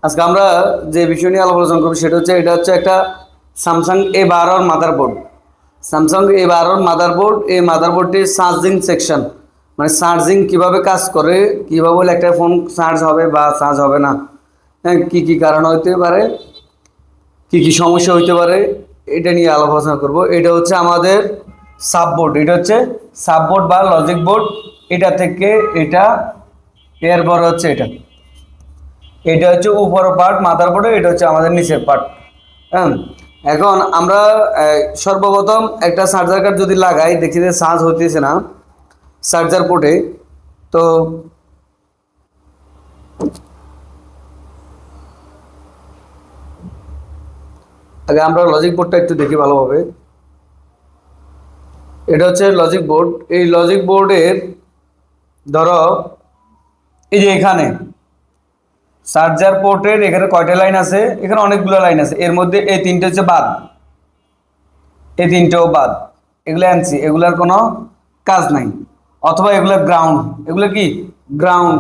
আজকে আমরা যে বিষয় নিয়ে আলোচনা করব সেটা হচ্ছে এটা হচ্ছে একটা Samsung A12 motherboard. Samsung A12 motherboard, এই মাদারবোর্ডটির চার্জিং সেকশন মানে চার্জিং কিভাবে কাজ করে, কিভাবে হলে একটা ফোন চার্জ হবে বা চার্জ হবে না, হ্যাঁ, কী কী কারণ হইতে পারে, কী কী সমস্যা হইতে পারে, এটা নিয়ে আলোচনা করব। এটা হচ্ছে আমাদের সাববোর্ড, এটা হচ্ছে সাববোর্ড বা লজিক বোর্ড। এটা থেকে এটা, এরপর হচ্ছে এটা, এটা হচ্ছে উপরের পার্ট মাদারবোর্ডের, এটা হচ্ছে আমাদের নিচের পার্ট। হ্যাঁ, এখন আমরা সর্বপ্রথম একটা চার্জার কার্ড যদি লাগাই, দেখি যে চার্জ হইতেছে না চার্জার পোর্টে। তো আগে আমরা লজিক বোর্ডটা একটু দেখি ভালোভাবে। এটা হচ্ছে লজিক বোর্ড। এই লজিক বোর্ডের ধরো এই যে এখানে চার্জার পোর্টের এখানে কয়টা লাইন আছে, এখানে অনেকগুলো লাইন আছে, এর মধ্যে এই তিনটে হচ্ছে বাদ, এই তিনটেও বাদ, এগুলো আনছি, এগুলার কোনো কাজ নাই। অথবা এগুলো গ্রাউন্ড, এগুলো কি গ্রাউন্ড,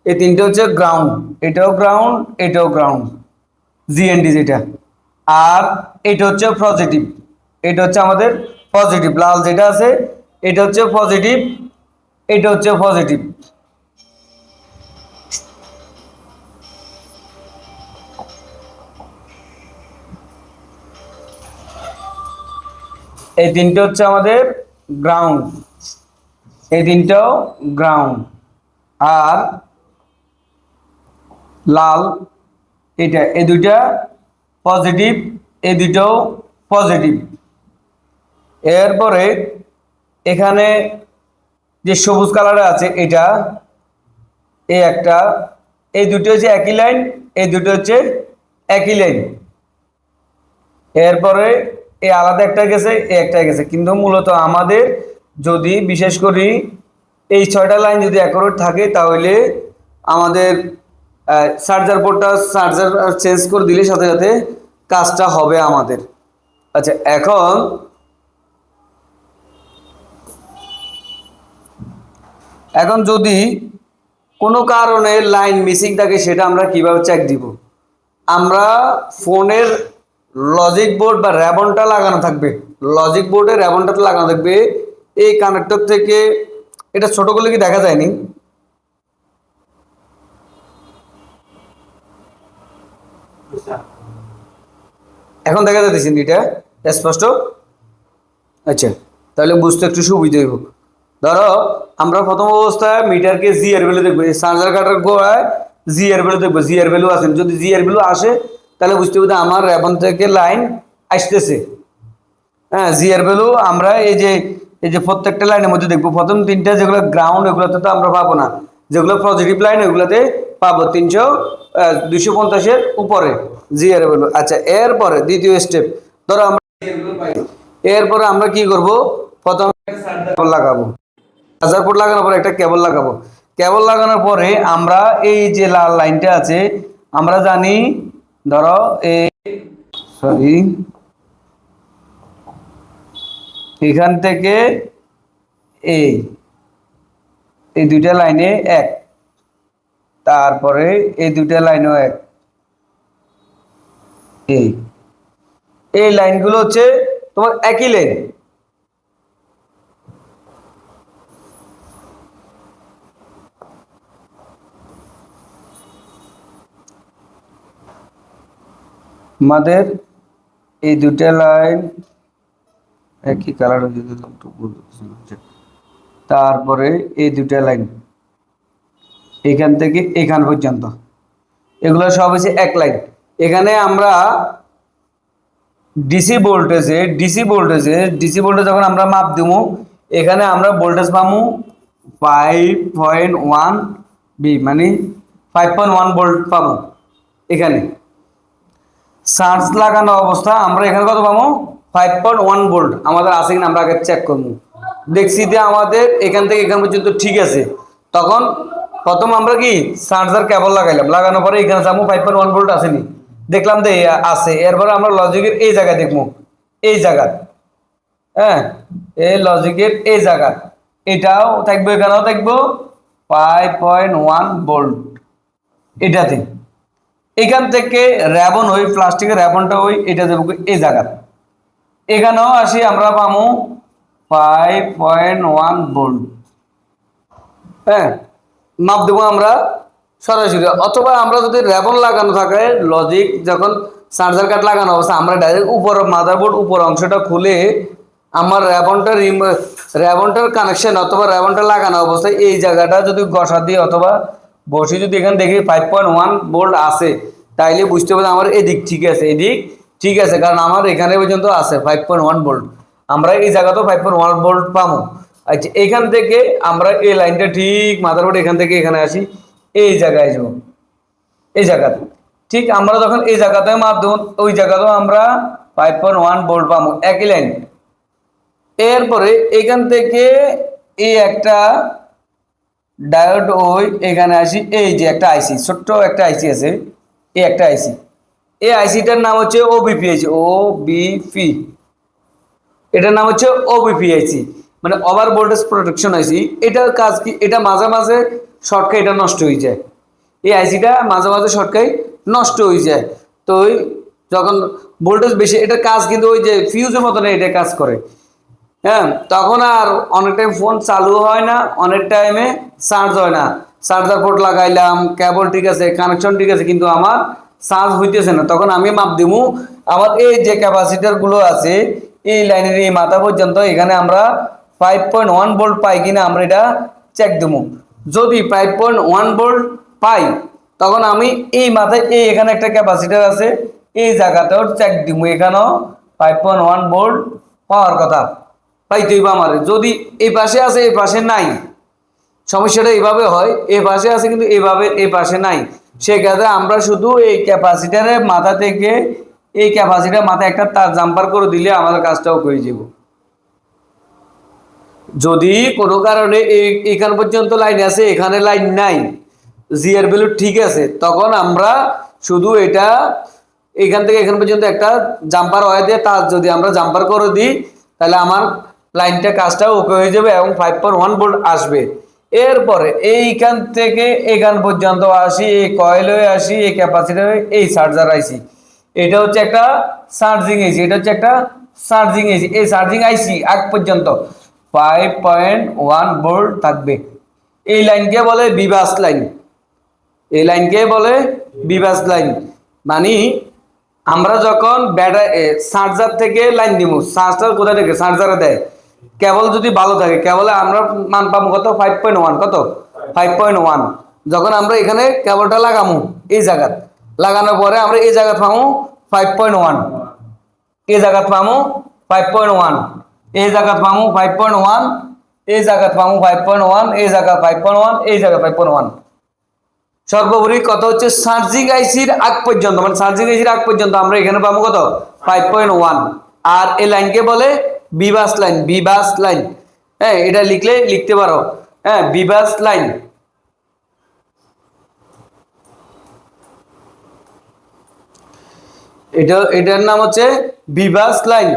এই তিনটে হচ্ছে গ্রাউন্ড, এটাও গ্রাউন্ড, এটাও গ্রাউন্ড, জিএনডি যেটা। আর এটা হচ্ছে পজিটিভ, এটা হচ্ছে আমাদের পজিটিভ, লাল যেটা আছে এটা হচ্ছে পজিটিভ, এটা হচ্ছে পজিটিভ। এই তিনটে হচ্ছে আমাদের গ্রাউন্ড, এই তিনটাও গ্রাউন্ড। আর লাল এটা, এই দুইটা পজিটিভ, এই দুইটাও পজিটিভ। এরপরে এখানে যে সবুজ কালারে আছে এটা, এই একটা, এই দুটো হচ্ছে একই লাইন, এই দুটো হচ্ছে একই লাইন। এরপরে এই আলাদা একটা গেছে, এই একটা গেছে, কিন্তু মূলত আমাদের যদি বিশেষ করি এই 6টা লাইন যদি অ্যাকুরেট থাকে তাহলে আমাদের চার্জার পোর্টটা চার্জার চেঞ্জ করে দিলে সাথে সাথে কাজটা হবে আমাদের। আচ্ছা, এখন এখন যদি কোনো কারণে লাইন মিসিং থাকে সেটা আমরা কিভাবে চেক দিব? আমরা ফোনের লজিক বোর্ড বা র্যাবনটা লাগানো থাকবে, লজিক বোর্ডে র্যাবনটা লাগানো থাকবে এই কানেক্টর থেকে। এটা ছোট করলে কি দেখা যায়নি? এখন দেখা যাচ্ছে এটা স্পষ্ট? আচ্ছা, তাহলে বুঝতে একটু সুবিধা হইব। ধরো আমরা প্রথম অবস্থায় মিটারকে জি এর ভ্যালু দেখবো, এই চার্জার কাটার গোড়ায় জি এর ভ্যালু দেখবো, জি এর ভ্যালু আসেন, যদি জি এর ভ্যালু আসে তাহলে বুঝতে হবে আমার র্যাবন থেকে লাইন আসতেছে। হ্যাঁ, জি এর ভ্যালু আমরা এই যে প্রত্যেকটা লাইনের মধ্যে দেখবো। প্রথম তিনটা যেগুলো গ্রাউন্ড ওগুলোতে তো আমরা পাবো না, যেগুলো পজিটিভ লাইন ওগুলোতে পাবো 250-এর উপরে জি এর ভ্যালু। আচ্ছা, এরপরে দ্বিতীয় স্টেপ, ধরো আমরা এরপরে আমরা কি করব, প্রথমে চার্জার লাগাবো, চার্জার পোর্ট লাগানোর পরে একটা কেবল লাগাবো। কেবল লাগানোর পরে আমরা এই যে লাল লাইনটা আছে আমরা জানি, ধরো এই সরি এখান থেকে এই এই দুইটা লাইনে এক, তারপরে এই দুইটা লাইনও এক, এই এই লাইনগুলো হচ্ছে তোমার একই লাইন। আমাদের এই দুইটা লাইন একই কালার হয়ে যেত, তারপরে এই দুইটা লাইন এখান থেকে এখান পর্যন্ত এগুলো সব হচ্ছে এক লাইন। এখানে আমরা ডিসি ভোল্টেজ যখন আমরা মাপ দিব, এখানে আমরা ভোল্টেজ পাবো 5.1 বি, মানে 5.1 ভোল্ট পাবো। এখানে চার্জ লাগানো অবস্থা আমরা এখানে কত পাবো? 5.1 ভোল্ট আমাদের আছে কিনা আমরা আগে চেক করবো। দেখছি যে আমাদের এখান থেকে এখান পর্যন্ত ঠিক আছে, তখন প্রথম আমরা কি চার্জার কেবল লাগাইলাম, লাগানোর পরে এখানে যাবো 5.1 ভোল্ট আসেনি, দেখলাম যে আছে। এরপরে আমরা লজিকের এই জায়গায় দেখবো, এই জায়গা, হ্যাঁ, এই লজিকের এই জায়গা এটাও থাকবে, এখানেও থাকবো 5.1 ভোল্ট এটাতে। এখান থেকে র্যাবন ওই প্লাস্টিকের র্যাবনটা ওই এটা দেবো এই জায়গা, এখানেও আসি আমরা পাবো 5.1 ভোল্ট। হ্যাঁ, মাপ দেবো আমরা সরাসরি, অথবা আমরা যদি র্যাবন লাগানো থাকে লজিক যখন চার্জার কার্ড লাগানো অবস্থা আমরা ডাইরেক্ট উপর মাদারবোর্ড উপর অংশটা খুলে আমার র্যাবনটার কানেকশন অথবা র্যাবনটা লাগানো অবস্থায় এই জায়গাটা যদি ঘষা দিয়ে অথবা বসে যদি এখানে দেখি 5.1 ভোল্ট আছে, তাইলে বুঝতে পারছি আমার এদিক ঠিক আছে, এদিক ঠিক আছে, কারণ আমার এখানে পর্যন্ত আছে 5.1 ভোল্ট, আমরা এই জায়গাতেও 5.1 ভোল্ট পাবো। আচ্ছা, এখান থেকে আমরা এই লাইনটা ঠিক মাদারবোর্ড এখান থেকে এখানে আসি, এই জায়গায় যাবো, এই জায়গাতে ঠিক আমরা যখন এই জায়গাতে মাপ দেবো ওই জায়গাতেও আমরা 5.1 ভোল্ট পাবো, একই লাইন। এরপরে এখান থেকে এই একটা ডায়োড ওই এখানে আসি, এই যে একটা আইসি ছোট্ট একটা আইসি আছে, এই একটা আইসি, এই আইসিটার নাম হচ্ছে ওবিপিআইসি, ওবিপি, এটার নাম হচ্ছে ওবিপিআইসি মানে ওভার ভোল্টেজ প্রোটেকশন আইসি। এটার কাজ কি, এটা মাঝে মাঝে শর্ট খায় এটা নষ্ট হয়ে যায়, এই আইসিটা মাঝে মাঝে শর্ট খায় নষ্ট হয়ে যায়। তো ওই যখন ভোল্টেজ বেশি, এটার কাজ কিন্তু ওই যে ফিউজের মতন এটা কাজ করে। হ্যাঁ, তখন আর অনেক টাইম ফোন চালু হয় না, অনেক টাইমে চার্জ হয় না, চার্জার পোর্ট লাগাইলাম, কেবল ঠিক আছে, কানেকশন ঠিক আছে, কিন্তু আমার চার্জ হইতেছে না, তখন আমি মাপ দিমু আমার এই যে ক্যাপাসিটার গুলো আছে এই লাইনের এই মাথা পর্যন্ত, এখানে আমরা 5.1 ভোল্ট পাই কিনা আমরা এটা চেক দেবো। যদি 5.1 ভোল্ট পাই তখন আমি এই মাথায় এই এখানে একটা ক্যাপাসিটার আছে এই জায়গাতেও চেক দিব, এখানেও 5.1 ভোল্ট পাওয়ার কথা পাইতেই বা আমার, যদি এই পাশে আছে এই পাশে নাই, সমস্যাটা এইভাবে হয়, এই পাশে আছে কিন্তু এইভাবে এই পাশে নাই, সেক্ষেত্রে আমরা শুধু এই ক্যাপাসিটারের মাথা থেকে এই ক্যাপাসিটার মাথায় একটা তার জাম্পার করে দিলে আমাদের কাজটাও করে যাব। যদি কোনো কারণে এখান পর্যন্ত লাইন আছে এখানে লাইন নাই, জিআর ভ্যালু ঠিক আছে, তখন আমরা শুধু এটা এখান থেকে এখান পর্যন্ত একটা জাম্পার ওয়্যার দিয়ে তার যদি আমরা জাম্পার করে দিই তাহলে আমার লাইনটা কাজটা ওকে হয়ে যাবে এবং 5.1 ভোল্ট আসবে। এরপরে এইখান থেকে এখান পর্যন্ত আসি, এই কয়েল হয়ে আসি, এই ক্যাপাসিটার হয়ে এই চার্জার আইসি, এটা হচ্ছে একটা চার্জিং আইসি, এটা হচ্ছে একটা চার্জিং আইসি, এই চার্জিং আইসি আগ পর্যন্ত 5.1 ভোল্ট থাকবে। এই লাইনকে বলে বিবাস লাইন, এই লাইনকে বলে বিবাস লাইন। মানে আমরা যখন চার্জার থেকে লাইন দিব, চার্জার কোথায় থেকে চার্জারে দেয়, কেবল যদি ভালো থাকে কেবলে আমরা মান পাবো কত 5.1, কত 5.1। যখন আমরা এখানে কেবলটা লাগামু এই জায়গা লাগানোর পরে আমরা এই জায়গা পাবো 5.1, এই জায়গা পাবো 5.1, এই জায়গা পাবো 5.1, এই জায়গা পাবো 5.1, এই জায়গা 5.1, এই জায়গা 5.1। সর্বোপরি কত হচ্ছে চার্জিং আইসির আগ পর্যন্ত, মানে চার্জিং আইসির আগ পর্যন্ত আমরা এখানে পাবো কত 5.1। আর এই লাইনকে বলে বিবাস লাইন, বিবাস লাইন। হ্যাঁ, এটা লিখলে লিখতে পারো, হ্যাঁ বিবাস লাইন। এটার নাম হচ্ছে বিবাস লাইন।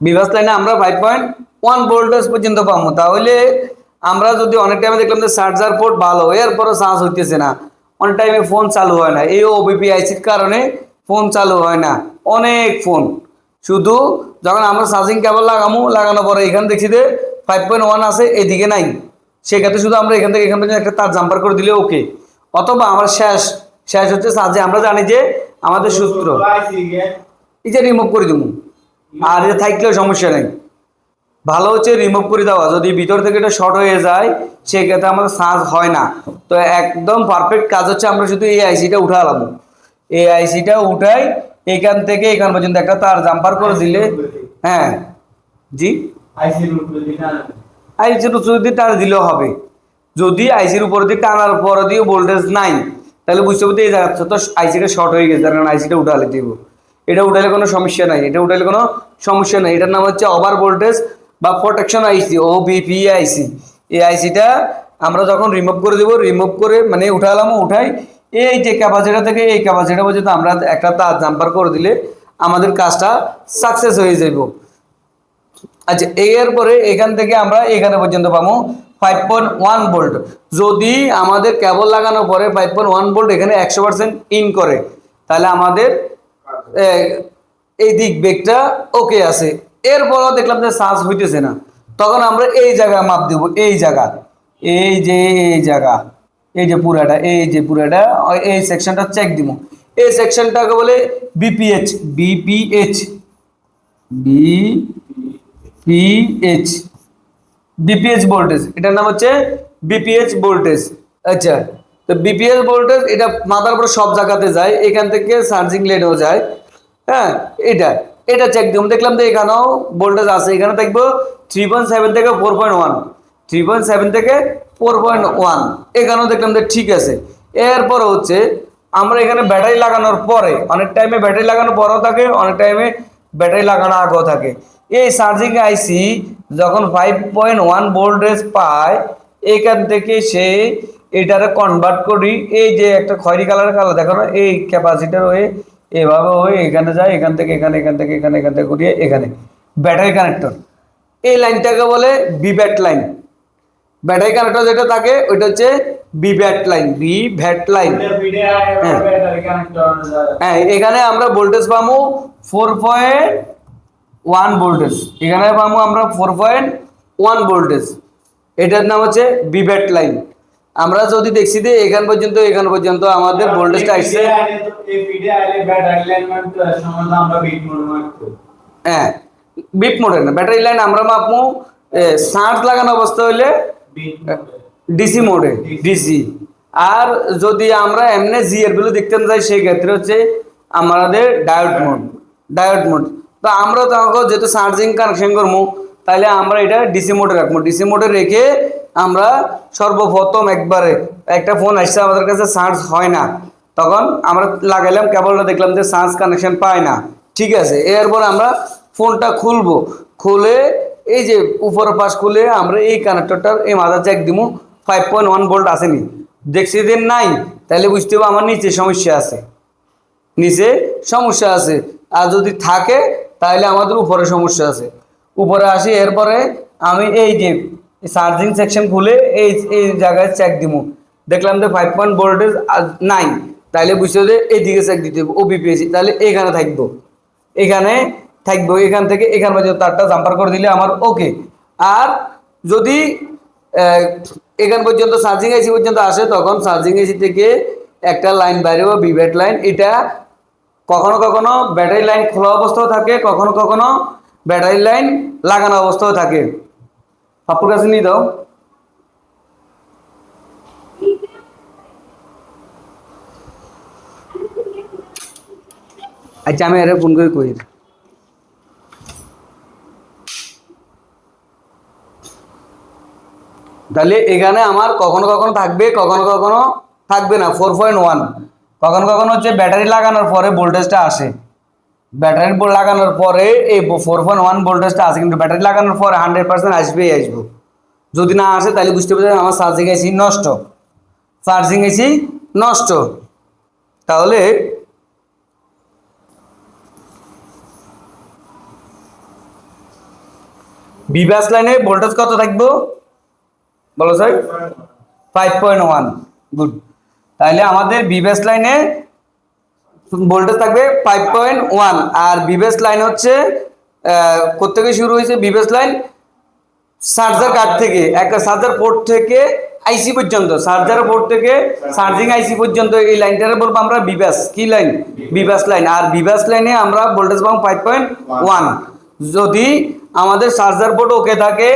বিবাস লাইনে আমরা 5.1 ভোল্টেজ পর্যন্ত পাবো। তাহলে আমরা যদি অনেক টাইমে দেখলাম যে চার্জার পোর্ট ভালো এরপরও চার্জ হইতেছে না, অনেক টাইমে ফোন চালু হয় না, এই ওবিপি আইসির কারণে ফোন চালু হয় না, অনেক ফোন শুধু যখন আমরা চার্জিং কেবল লাগানোর পরে এখানে দেখছি যে 5.1 আছে এদিকে নাই, সেক্ষেত্রে শুধু আমরা এখান থেকে এখান পর্যন্ত একটা তার জাম্পার করে দিলে ওকে। অথবা আমার শেষ হচ্ছে চার্জে, আমরা জানি যে আমাদের সূত্র এটা রিমুভ করে দেবো, আর এটা থাকলেও সমস্যা নেই, ভালো হচ্ছে রিমুভ করে দেওয়া। যদি ভিতর থেকে এটা শর্ট হয়ে যায় সেক্ষেত্রে আমাদের চার্জ হয় না। তো একদম পারফেক্ট কাজ হচ্ছে আমরা শুধু এই আইসিটা উঠালাম, এই আইসিটা উঠাই এখান থেকে এখান পর্যন্ত একটা তার জাম্পার করে দিলে, হ্যাঁ জি আইসির উপর দিয়ে টান দিলেও হবে। যদি আইসির উপর দিয়ে টানার পর দিয়ে ভোল্টেজ নাই তাহলে বুঝতে পারতে এই জায়গাটা তো আইসিটা শর্ট হয়ে গেছে, কারণ আইসিটা উঠালে দিব, এটা উঠালে কোনো সমস্যা নাই, এটা উঠালে কোনো সমস্যা নাই। এটার নাম হচ্ছে ওভার ভোল্টেজ বা প্রোটেকশন আইসি, ওবিপি আইসি। এই আইসিটা আমরা যখন রিমুভ করে দেবো, রিমুভ করে মানে উঠাই এই যে ক্যাপাসিটার থেকে এই ক্যাপাসিটার পর্যন্ত আমরা একটা তার জাম্পার করে দিলে আমাদের কাজটা সাকসেস হয়ে যাব। আচ্ছা, এর পরে এখান থেকে আমরা এখানে পর্যন্ত পাবো 5.1 ভোল্ট। যদি আমাদের কেবল লাগানোর পরে 5.1 ভোল্ট এখানে 100% ইন করে, তাহলে আমাদের এই দিক বেগটা ওকে আছে। এরপরও দেখলাম যে চার্জ হইতেছে না, তখন আমরা এই জায়গা মাপ দেব, এই জায়গা, এই যে এই জায়গা, এই যে পুরাটা, এই যে পুরাটা, এই সেকশনটা চেক দিব। এই সেকশনটাকে বলে BPH, BPH, BPH, BPH voltage. এটার নাম হচ্ছে বিপিএইচ ভোল্টেজ। আচ্ছা, তো বিপিএইচ ভোল্টেজ এটা মাথার উপরে সব জায়গাতে যায়, এখান থেকে চার্জিং লেনেও যায়। হ্যাঁ, এটা এটা চেক দিলাম, দেখলাম যে এখানেও ভোল্টেজ আছে। এখানে দেখবো 3.7 থেকে 4.1, 3.7 থেকে 4.1, এখানেও দেখলাম যে ঠিক আছে। এরপর হচ্ছে আমরা এখানে ব্যাটারি লাগানোর পরে, অনেক টাইমে ব্যাটারি লাগানোর পরেও থাকে, অনেক টাইমে ব্যাটারি লাগানো আগেও থাকে। এই চার্জিং আইসি যখন 5.1 ভোল্টেজ পায়, এখান থেকে সে এটারে কনভার্ট করি, এই যে একটা খয়েরি কালারের কালার দেখো না, এই ক্যাপাসিটার হয়ে এভাবে হয়ে এখানে যায়, এখান থেকে এখানে, এখান থেকে এখানে, এখান থেকে ঘুরিয়ে এখানে ব্যাটারি কানেক্টর। এই লাইনটাকে বলে বিব্যাট লাইন। ব্যাটারি কানেক্টর যেটা থাকে ওইটা হচ্ছে বিব্যাট লাইন, বিভ্যাট লাইন। হ্যাঁ, এখানে আমরা ভোল্টেজ পাবো 4.1 ভোল্টেজ, এখানে পাবো আমরা 4.1 ভোল্টেজ। এটার নাম হচ্ছে বিব্যাট লাইন। আমরা যদি দেখছি যে এখান পর্যন্ত আমাদের ভোল্টেজটা আসছে। হ্যাঁ, বিট মোডে না, ব্যাটারি লাইন আমরা মাপবো চার্জ লাগানো অবস্থা হইলে ডিসি মোডে, ডিসি। আর যদি আমরা এমনি জিএর গুলো দেখতে যাই, সেই ক্ষেত্রে হচ্ছে আমাদের ডায়োড মোড, ডায়োড মোড। তো আমরা তখন যেহেতু চার্জিং কানেকশন করবো, তাহলে আমরা এটা ডিসি মোডে রাখবো। ডিসি মোডে রেখে আমরা সর্বপ্রথম একবারে একটা ফোন আসছে আমাদের কাছে, চার্জ হয় না, তখন আমরা লাগাইলাম কেবলটা, দেখলাম যে চার্জ কানেকশন পায় না, ঠিক আছে। এরপর আমরা ফোনটা খুলবো, খুলে এই যে উপর পাশ খুলে আমরা এই কানেক্টরটার এই মাথা জ্যাক দিব, 5.1 ভোল্ট আসেনি, দেখছি যে নাই, তাহলে বুঝতে হবে আমার নিচে সমস্যা আছে, নিচে সমস্যা আছে। আর যদি থাকে তাহলে আমাদের উপরে সমস্যা আছে। উপরে আসি, এরপরে আমি এই যে চার্জিং সেকশন খুলে এই এই জায়গায় চেক দিব, দেখলাম যে 5.1 ভোল্টেজ নাই, তাহলে বুঝতে হবে এইদিকে চেক দিতে হবে, ওবিপিএসি, তাহলে এখানে থাকবো, এখানে থাকবো, এখান থেকে এখান পর্যন্ত তারটা জাম্পার করে দিলে আমার ওকে। আর যদি এখান পর্যন্ত চার্জিং এসি পর্যন্ত আসে, তখন চার্জিং এসি থেকে একটা লাইন বাইরে, বিভ্যাট লাইন। এটা কখনো কখনো ব্যাটারি লাইন খোলা অবস্থাও থাকে, কখনো কখনো ব্যাটারি লাইন লাগানো অবস্থাও থাকে। আপনার কাছে নিয়ে দাও। আচ্ছা, আমি আরে ফোন করে কই। তাহলে এখানে আমার কখনো কখনো থাকবে, কখনো কখনো থাকবে না 4.1। কখনো কখনো হচ্ছে ব্যাটারি লাগানোর পরে ভোল্টেজটা আসে, ব্যাটারি লাগানোর পরে এই 4.1 ভোল্টেজটা আসে, কিন্তু ব্যাটারি লাগানোর পরে 100% আসবেই আসবো। যদি না আসে তাহলে বুঝতে পারছেন আমার চার্জিং এসি নষ্ট, চার্জিং এসি নষ্ট। তাহলে বিবাস লাইনে ভোল্টেজ কত থাকবো বলো স্যার? 5.1। গুড। তাহলে আমাদের বিবাস লাইনে ভোল্টেজ থাকবে 5.1। আর বিবেস লাইন হচ্ছে কোত্থেকে শুরু হয়েছে? বিবেস লাইন চার্জার কার্ড থেকে, একটা চার্জার পোর্ট থেকে আইসি পর্যন্ত, চার্জার পোর্ট থেকে চার্জিং আইসি পর্যন্ত, এই লাইনটারে বলবো আমরা বিবাস। কি লাইন? বিবাস লাইন। আর বিবাস লাইনে আমরা ভোল্টেজ পাবো 5.1। যদি আমাদের চার্জার পোর্ট ওকে থাকে,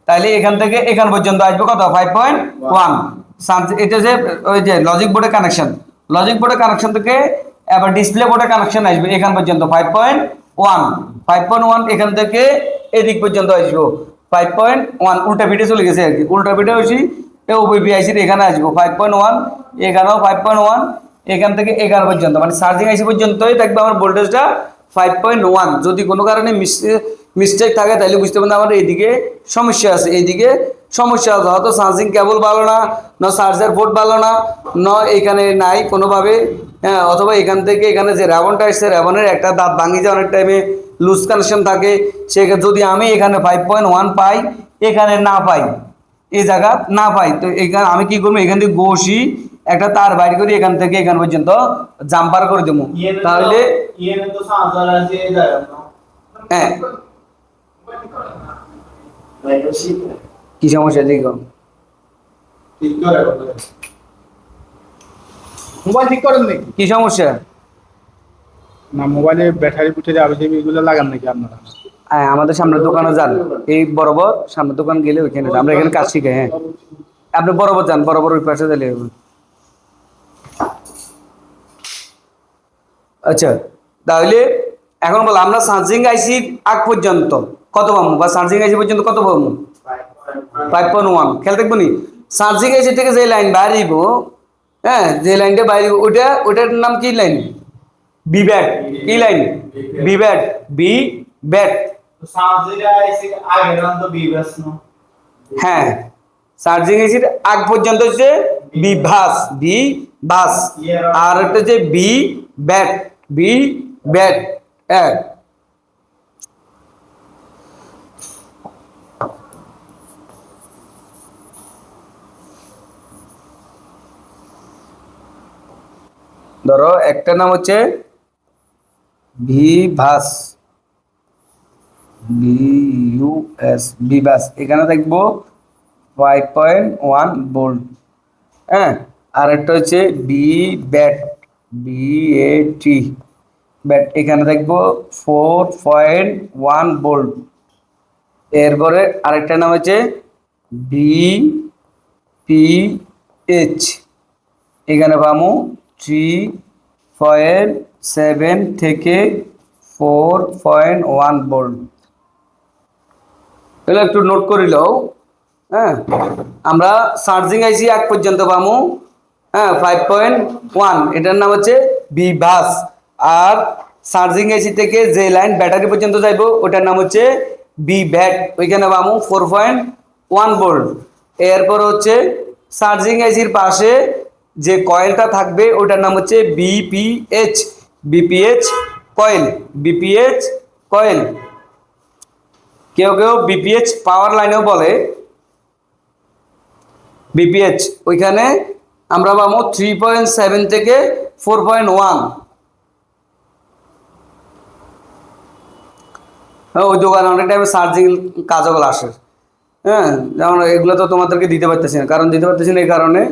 তাহলে এখান থেকে এখান পর্যন্ত আসবে কত? 5.1। এটা যে ওই যে লজিক বোর্ডের কানেকশন, লজিক বোর্ডের কানেকশন থেকে এবার ডিসপ্লে বোর্ডের কানেকশন আসবে এখান পর্যন্ত 5.1। 5.1 এখান থেকে এদিক পর্যন্ত আসবো 5.1। উল্টা পিঠে চলে গেছে আর কি, উল্টা পিঠে হয়েছি ওবিপিআইসির এখানে আসবো 5.1, এখানেও 5.1, এখান থেকে এখান পর্যন্ত, মানে চার্জিং আইসি পর্যন্তই থাকবে আমার ভোল্টেজটা 5.1। যদি কোনো কারণে মিস্টেক থাকে তাহলে বুঝতে পারবেন আমার এইদিকে সমস্যা আছে, এইদিকে সমস্যা আছে, হয়তো চার্জিং কেবল ভালো না, না চার্জার পোর্ট ভালো না, না এখানে নাই কোনোভাবে, হ্যাঁ, অথবা এখান থেকে এখানে যে র্যাবনটা আসছে র্যাবনের একটা দাঁত ভাঙি যায়, অনেক টাইমে লুজ কানেকশন থাকে। সেক্ষেত্রে যদি আমি এখানে 5.1 পাই, এখানে না পাই, এই জায়গা না পাই, তো এখানে আমি কি করবো, এখান থেকে ঘষি একটা তার বাইর করি, এখান থেকে এখান পর্যন্ত জাম্পার করে দেবো। তাহলে হ্যাঁ, কি সমস্যা দেখো, মোবাইল ঠিক করেন নাকি? কি সমস্যা? না, মোবাইলে ব্যাটারি উঠে যাবে, এগুলো লাগান নাকি আপনারা? হ্যাঁ, আমাদের সামনের দোকানে যান, এই বরাবর সামনের দোকান গেলে ওইখানে আমরা এখানে কাজ শিখাই। হ্যাঁ, আপনি বরাবর যান, বরাবর ওই পাশে দিলে হবে। আচ্ছা, তাহলে এখন বলো আমরা চার্জিং আইসি আগ পর্যন্ত কত পাবো, বা চার্জিং আইসি পর্যন্ত কত পাবো? 5.1। খেয়াল দেখবো নি, চার্জিং আইসি থেকে যে লাইন বাইরিব, হ্যাঁ, যে লাইনটা বাইরিব ওটার নাম কি লাইন? বি ব্যাট। কি লাইন? বি ব্যাট। বি ব্যাট। হ্যাঁ, চার্জিং এসির আগ পর্যন্ত হচ্ছে বি ভাস, বি ভাস, আর একটা হচ্ছে বি ব্যাট, বি ব্যাট। হ্যাঁ, ধরো একটা নাম হচ্ছে ভি ভাস, বিইউএস, বিভাস, এখানে দেখবো 5.1 ভোল্ট। হ্যাঁ, আর একটা হচ্ছে বি ব্যাট, বিএটি ব্যাট, এখানে দেখবো 4.1 ভোল্ট। এরপরে আরেকটা নাম হচ্ছে বিপিএইচ, এখানে পাবো 3.7 থেকে 4.1 ভোল্ট। এগুলো একটু নোট করে লও। হ্যাঁ, আমরা চার্জিং আইসি এক পর্যন্ত পাবো, হ্যাঁ, 5.1, এটার নাম হচ্ছে বিভাস। আর চার্জিং আইসি থেকে যে লাইন ব্যাটারি পর্যন্ত যাইবো ওটার নাম হচ্ছে বি ব্যাট, ওইখানে পাবো 4.1 ভোল্ট। এরপর হচ্ছে চার্জিং আইসির পাশে যে কয়েলটা থাকবে ওটার নাম হচ্ছে BPH, BPH coil, BPH coil. কেউ কেউ বিপিএইচ পাওয়ার লাইনেও বলে। বিপিএইচ ওইখানে আমরা পাবো 3.7 থেকে 4.1। হ্যাঁ, ওই দোকানে অনেক টাইমে চার্জিং কাজগুলো আসে। হ্যাঁ, যেমন এগুলো তো তোমাদেরকে দিতে পারতেছি না, কারণ দিতে পারতেছি না এই কারণে,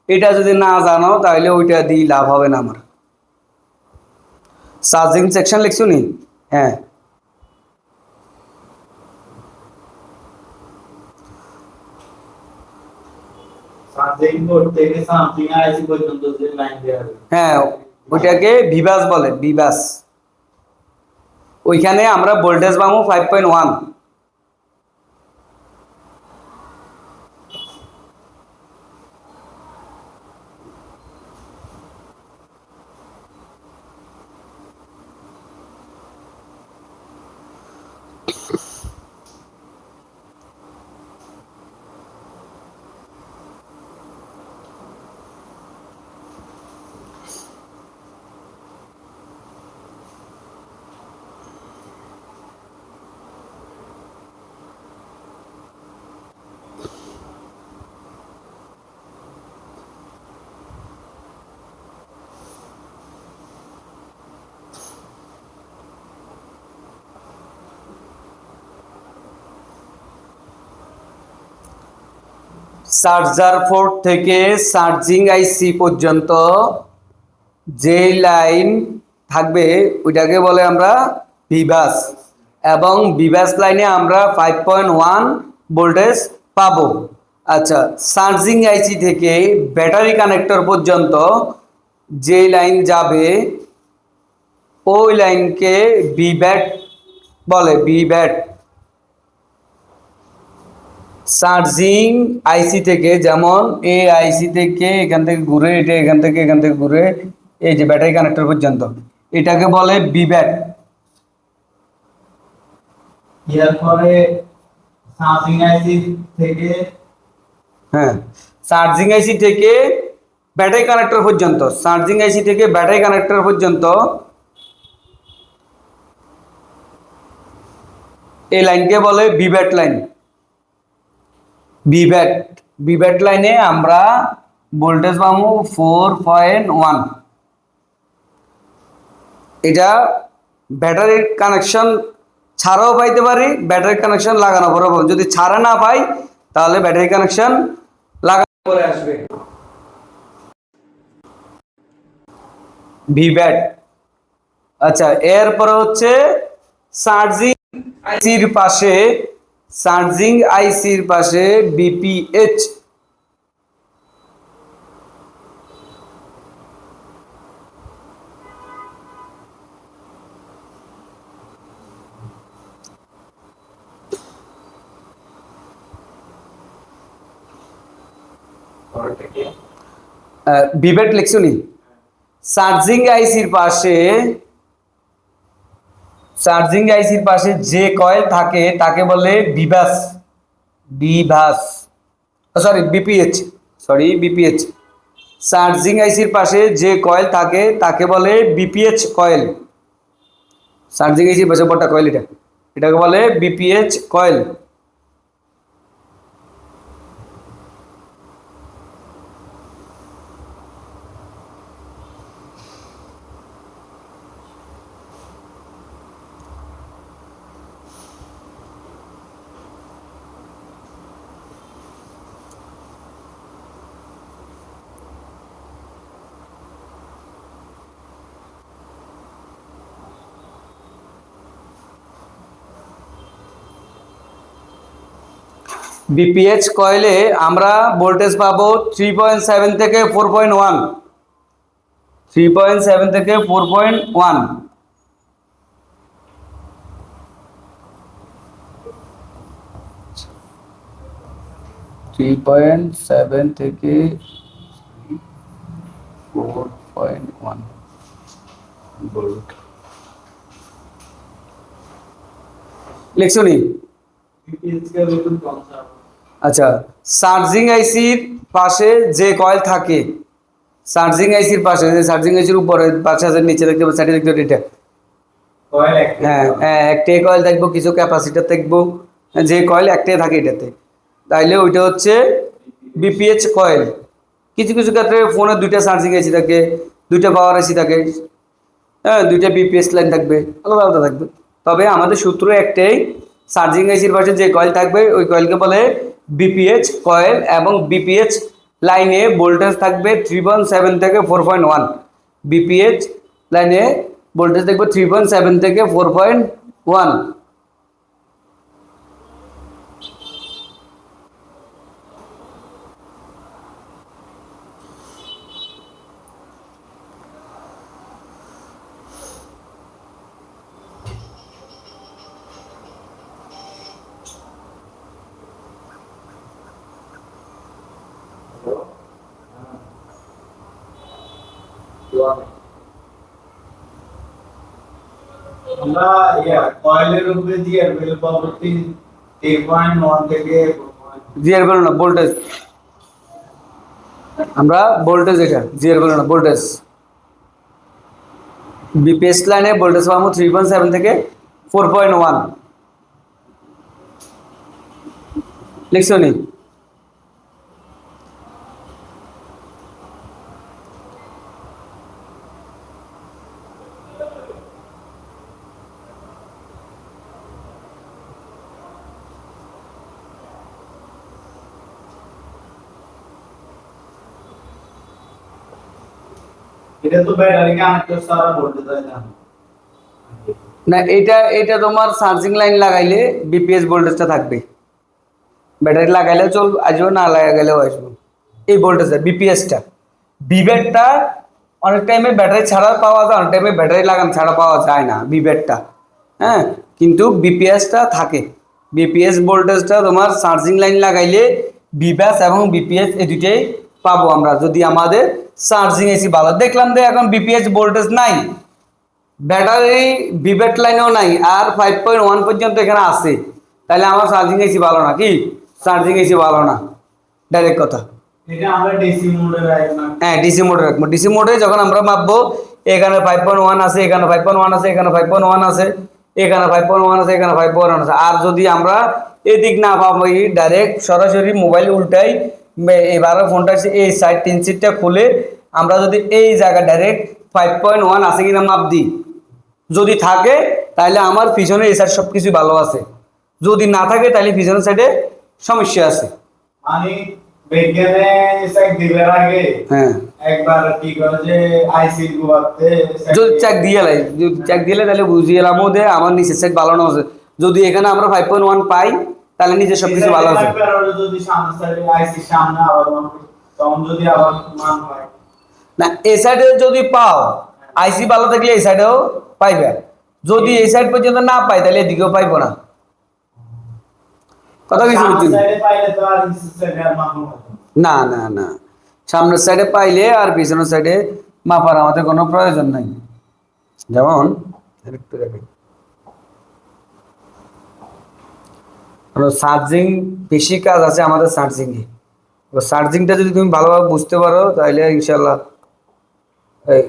এটা যদি না জানো তাহলে ওইটা দিয়ে লাভ হবে না আমার। চার্জিং সেকশন লিখছো নি? হ্যাঁ, হ্যাঁ, ওইটাকে ভিভাস বলে, ভিভাস। ওইখানে আমরা ভোল্টেজ পাবো 5.1। চার্জার পোর্ট থেকে চার্জিং আইসি পর্যন্ত যে লাইন থাকবে ওইটাকে বলে আমরা ভিভাস, এবং ভিভাস লাইনে আমরা 5.1 ভোল্টেজ পাবো। আচ্ছা, চার্জিং আইসি থেকে ব্যাটারি কানেক্টর পর্যন্ত যে লাইন যাবে ওই লাইনকে ভিব্যাট বলে, ভিব্যাট। চার্জিং আইসি থেকে, যেমন এই আইসি থেকে এখান থেকে ঘুরে, এটা এখান থেকে ঘুরে এই যে ব্যাটারি কানেক্টর পর্যন্ত, এটাকে বলে বিব্যাট। এরপরে চার্জিং আইসি থেকে, হ্যাঁ, চার্জিং আইসি থেকে ব্যাটারি কানেক্টর পর্যন্ত, চার্জিং আইসি থেকে ব্যাটারি কানেক্টর পর্যন্ত এই লাইনকে বলে বিব্যাট লাইন। বিব্যাট বিব্যাট লাইনে আমরা ভোল্টেজ পাবো 4.1। এটা ব্যাটারির কানেকশন ছাড়াও পাইতে পারি, ব্যাটারি কানেকশন লাগানো পরে পাবো। যদি ছাড়া না পাই তাহলে ব্যাটারি কানেকশন লাগানো পরে আসবে। ভিব্যাট। আচ্ছা, এরপরে হচ্ছে চার্জিং আইসির পাশে বিপিএইচ। ভিভেট লিখছুনি। চার্জিং আইসির পাশে যে কয়েল থাকে তাকে বলে বিপিএইচ। চার্জিং আইসির পাশে যে কয়েল থাকে তাকে বলে বিপিএইচ কয়েল। চার্জিং আইসির পাশে বড়টা কয়েল, এটাকে বলে বিপিএইচ কয়েল। বিপিএইচ কয়েলে আমরা ভোল্টেজ পাবো 3.7 থেকে 4.1। 3.7 থেকে 4.1। থেকে 4.1 ভোল্ট লিখছুনি। আচ্ছা, চার্জিং আইসির পাশে যে কয়েল থাকে, চার্জিং আইসির পাশে, চার্জিং আইসির উপরে পাশে আছে, নিচে দেখতে পাচ্ছেন, সাইডে দেখতে এটা একটাই কয়েল থাকবো, কিছু ক্যাপাসিটার থাকবো, যে কয়েল একটাই থাকে এটাতে, তাইলে ওইটা হচ্ছে বিপিএইচ কয়েল। কিছু কিছু ক্ষেত্রে ফোনে দুইটা চার্জিং আইসি থাকে, দুইটা পাওয়ার আইসি থাকে, হ্যাঁ, দুইটা বিপিএইচ লাইন থাকবে, আলাদা আলাদা থাকবে। তবে আমাদের সূত্র একটাই, চার্জিং আইসির পাশে যে কয়েল থাকবে ওই কয়েলকে বলে বিপিএইচ কয়েল, এবং বিপিএইচ লাইনে ভোল্টেজ থাকবে 3.7 থেকে 4.1। বিপিএইচ লাইনে ভোল্টেজ থাকবে 3.7 থেকে 4.1। আমরা কয়েলের উপরে জিআর ভ্যালু পাবো 3.1 থেকে 4.1। জিআর ভ্যালু না, ভোল্টেজ। আমরা ভোল্টেজ, এটা জিআর ভ্যালু না, ভোল্টেজ। বিপিএইচ লাইনে ভোল্টেজ পাবো 3.7 থেকে 4.1 লিখছো নি। এটা তো ব্যাটারি কানেক্টর ছাড়া ভোল্টেজ হয় না। না, এটা তোমার চার্জিং লাইন লাগাইলে বিপিএস ভোল্টেজটা থাকবে, ব্যাটারি লাগাইলে চল আসবো, না লাগাইলেও আসবো। এই ভোল্টেজটা বিপিএসটা, বিভেটটা অনেক টাইমে ব্যাটারি ছাড়া পাওয়া যায়, অনেক টাইমে ব্যাটারি লাগানো ছাড়া পাওয়া যায় না বিভেটটা, হ্যাঁ, কিন্তু বিপিএসটা থাকে। বিপিএস ভোল্টেজটা তোমার চার্জিং লাইন লাগাইলে বিভাস এবং বিপিএস এই দুইটাই পাবো আমরা, যদি আমাদের চার্জিং এসি ভালো। দেখলাম যে এখন বিপিএস ভোল্টেজ নাই, ব্যাটারি বিভেট লাইনেও নাই, আর 5.1 পর্যন্ত এখানে আছে, তাহলে আমার চার্জিং এসি ভালো না, কি চার্জিং এসি ভালো না, ডাইরেক্ট কথা। এটা আমরা ডিসি মোডে রাখলাম। হ্যাঁ, ডিসি মোডে রাখবো। ডিসি মোডে যখন আমরা মাপবো, এখানে 5.1 আছে, এখানে 5.1 আছে, এখানে 5.1 আছে, এখানে 5.1 আছে, এখানে 5.1 আছে। আর যদি আমরা এদিক না পাই, ডাইরেক্ট সরাসরি মোবাইল উল্টাই, এবারে ফোনটা এই সাইড 3 সিটটা খুলে আমরা যদি এই জায়গা ডাইরেক্ট 5.1 আছে কিনা মাপ দিই, যদি থাকে তাহলে আমার পিছনে এই সাইড সবকিছু ভালো আছে, যদি না থাকে তাহলে পিছনের সাইডে সমস্যা আছে। মানে বিজ্ঞানে সাইড দিবার আগে হ্যাঁ, একবার কি করে যে আইসি গুয়াতে যদি চেক দিয়ে লাই, যদি চেক দিলে তাহলে বুঝিয়ে এলাম যে আমার নিচের সাইড ভালো না আছে। যদি এখানে আমরা 5.1 পাই তাহলে নিচে সবকিছু ভালো আছে। যদি সামনে সাইডে আইসি সামনে আবার তখন যদি আবার মান হয় না, এই সাইডে যদি পাও, আইসি ভালো থাকলে এই সাইডেও পাইবে, যদি এই সাইড পর্যন্ত না পাই তাহলে এদিকেও পাইবো না। কথা কিছু সামনে বুঝছেন? সাইডে পাইলে তো আর নিচের সাইডে আর মান হতো না না না, সামনের সাইডে পাইলে আর পিছনের সাইডে মাপার আমাদের কোনো প্রয়োজন নাই। যেমন একটু দেখি, চার্জিং বেশি কাজ আছে আমাদের চার্জিংয়ে। চার্জিংটা যদি তুমি ভালোভাবে বুঝতে পারো তাহলে ইনশাল্লাহ এই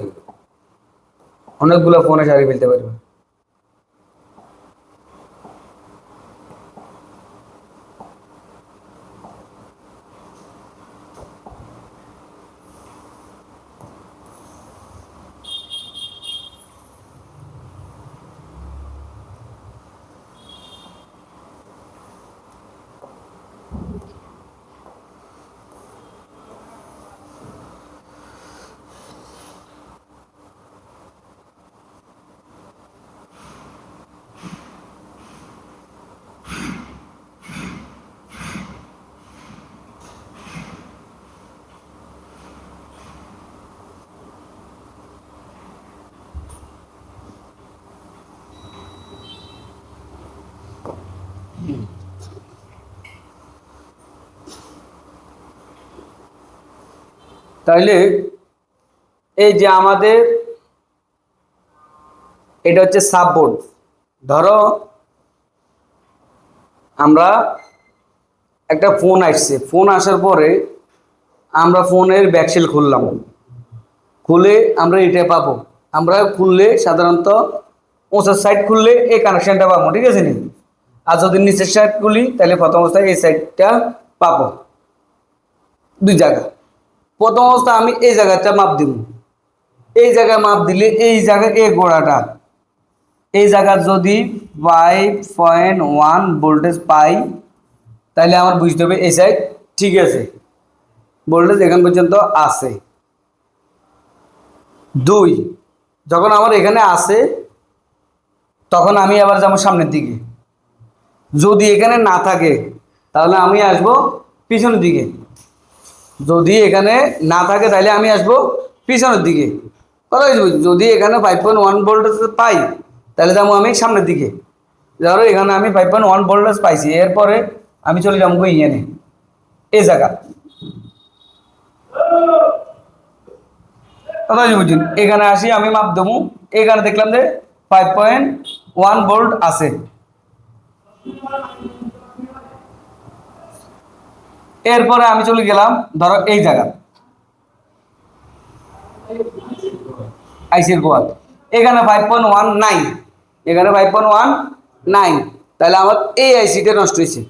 অনেকগুলো ফোনে সারিয়ে ফেলতে পারবে। তাইলে এই যে আমাদের এটা হচ্ছে সাববোর্ড। ধরো আমরা একটা ফোন আসছে, ফোন আসার পরে আমরা ফোনের ব্যাকসেল খুললাম, খুলে আমরা এটা পাবো। আমরা খুললে সাধারণত ওসার সাইড খুললে এই কানেকশনটা পাবো, ঠিক আছে নি? আর যদি নিচের সাইড খুলি তাহলে প্রথম অবস্থায় এই সাইডটা পাবো। দুই জায়গা, প্রথম অবস্থা আমি এই জায়গাটা মাপ দিব, এই জায়গায় মাপ দিলে এই জায়গায় এই গোড়াটা, এই জায়গার যদি 5.1 ভোল্টেজ পাই তাহলে আমার বুঝতে হবে এই সাইড ঠিক আছে, ভোল্টেজ এখান পর্যন্ত আছে। দুই, যখন আমার এখানে আসে তখন আমি আবার যাবো সামনের দিকে, যদি এখানে না থাকে তাহলে আমি আসব পিছনের দিকে, যদি এখানে না থাকে তাহলে আমি আসব পিছনের দিকে। কথা বুঝছি? যদি এখানে 5.1 ভোল্টেজ পাই তাহলে যাবো আমি সামনের দিকে। ধরো এখানে আমি 5.1 ভোল্টেজ পাইছি, এরপরে আমি চলে যাবো ইয়ানে এই জায়গা। কথা বুঝছেন? এখানে আসি আমি মাপ দেবো, এখানে দেখলাম যে 5.1 ভোল্ট আছে। এরপরে আমি চলে গেলাম ধরো এই জায়গা আইসির গোয়াল, এখানে 5.1 নাই, এখানে 5.1 নাই, তাহলে আমার এই আইসিটা নষ্ট হয়েছে।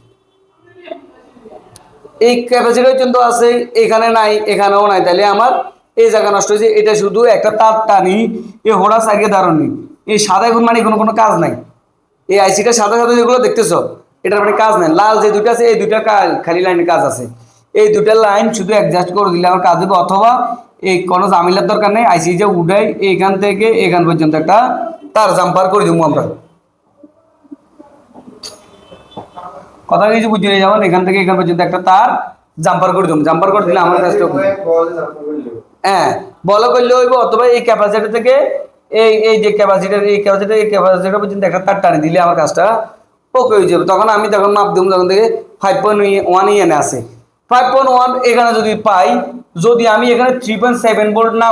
এই ক্যাপাসিটার কিন্তু আছে, এখানে নাই, এখানেও নাই, তাহলে আমার এই জায়গা নষ্ট হয়েছে। এটা শুধু একটা তার টানি, এই হোড়া সাইকে দাঁড়ানি, এই সাদা গুণ মানে কোনো কাজ নাই। এই আইসিটা সাদা সাদা যেগুলো দেখতেছো এটার মানে কাজ নাই। লাল যে দুইটা আছে এই দুইটা খালি লাইনের কাজ আছে, এই দুইটা লাইন শুধু অ্যাডজাস্ট করে দিলে আমার কাজ হবে। অথবা এই কোনো জামিলার দরকার নেই, আইসি যে উঠাই এইখান থেকে এখান পর্যন্ত একটা তার জাম্পার করে দেবো আমরা। কথা কিছু বুঝি নেই, যেমন এখান থেকে এখান পর্যন্ত একটা তার জাম্পার করে দেবো, জাম্পার করে দিলে আমার কাজটা হ্যাঁ বলা করলে হইব। অথবা এই ক্যাপাসিটি থেকে এই যে ক্যাপাসিটার পর্যন্ত একটা তার টানে দিলে আমার কাজটা ওকে হয়ে যাবে। তখন আমি তখন মাপ দেবো, তখন থেকে 5.1 এনে আছে 5.1 এখানে যদি পাই, যদি আমি এখানে 3.7 ভোল্ট না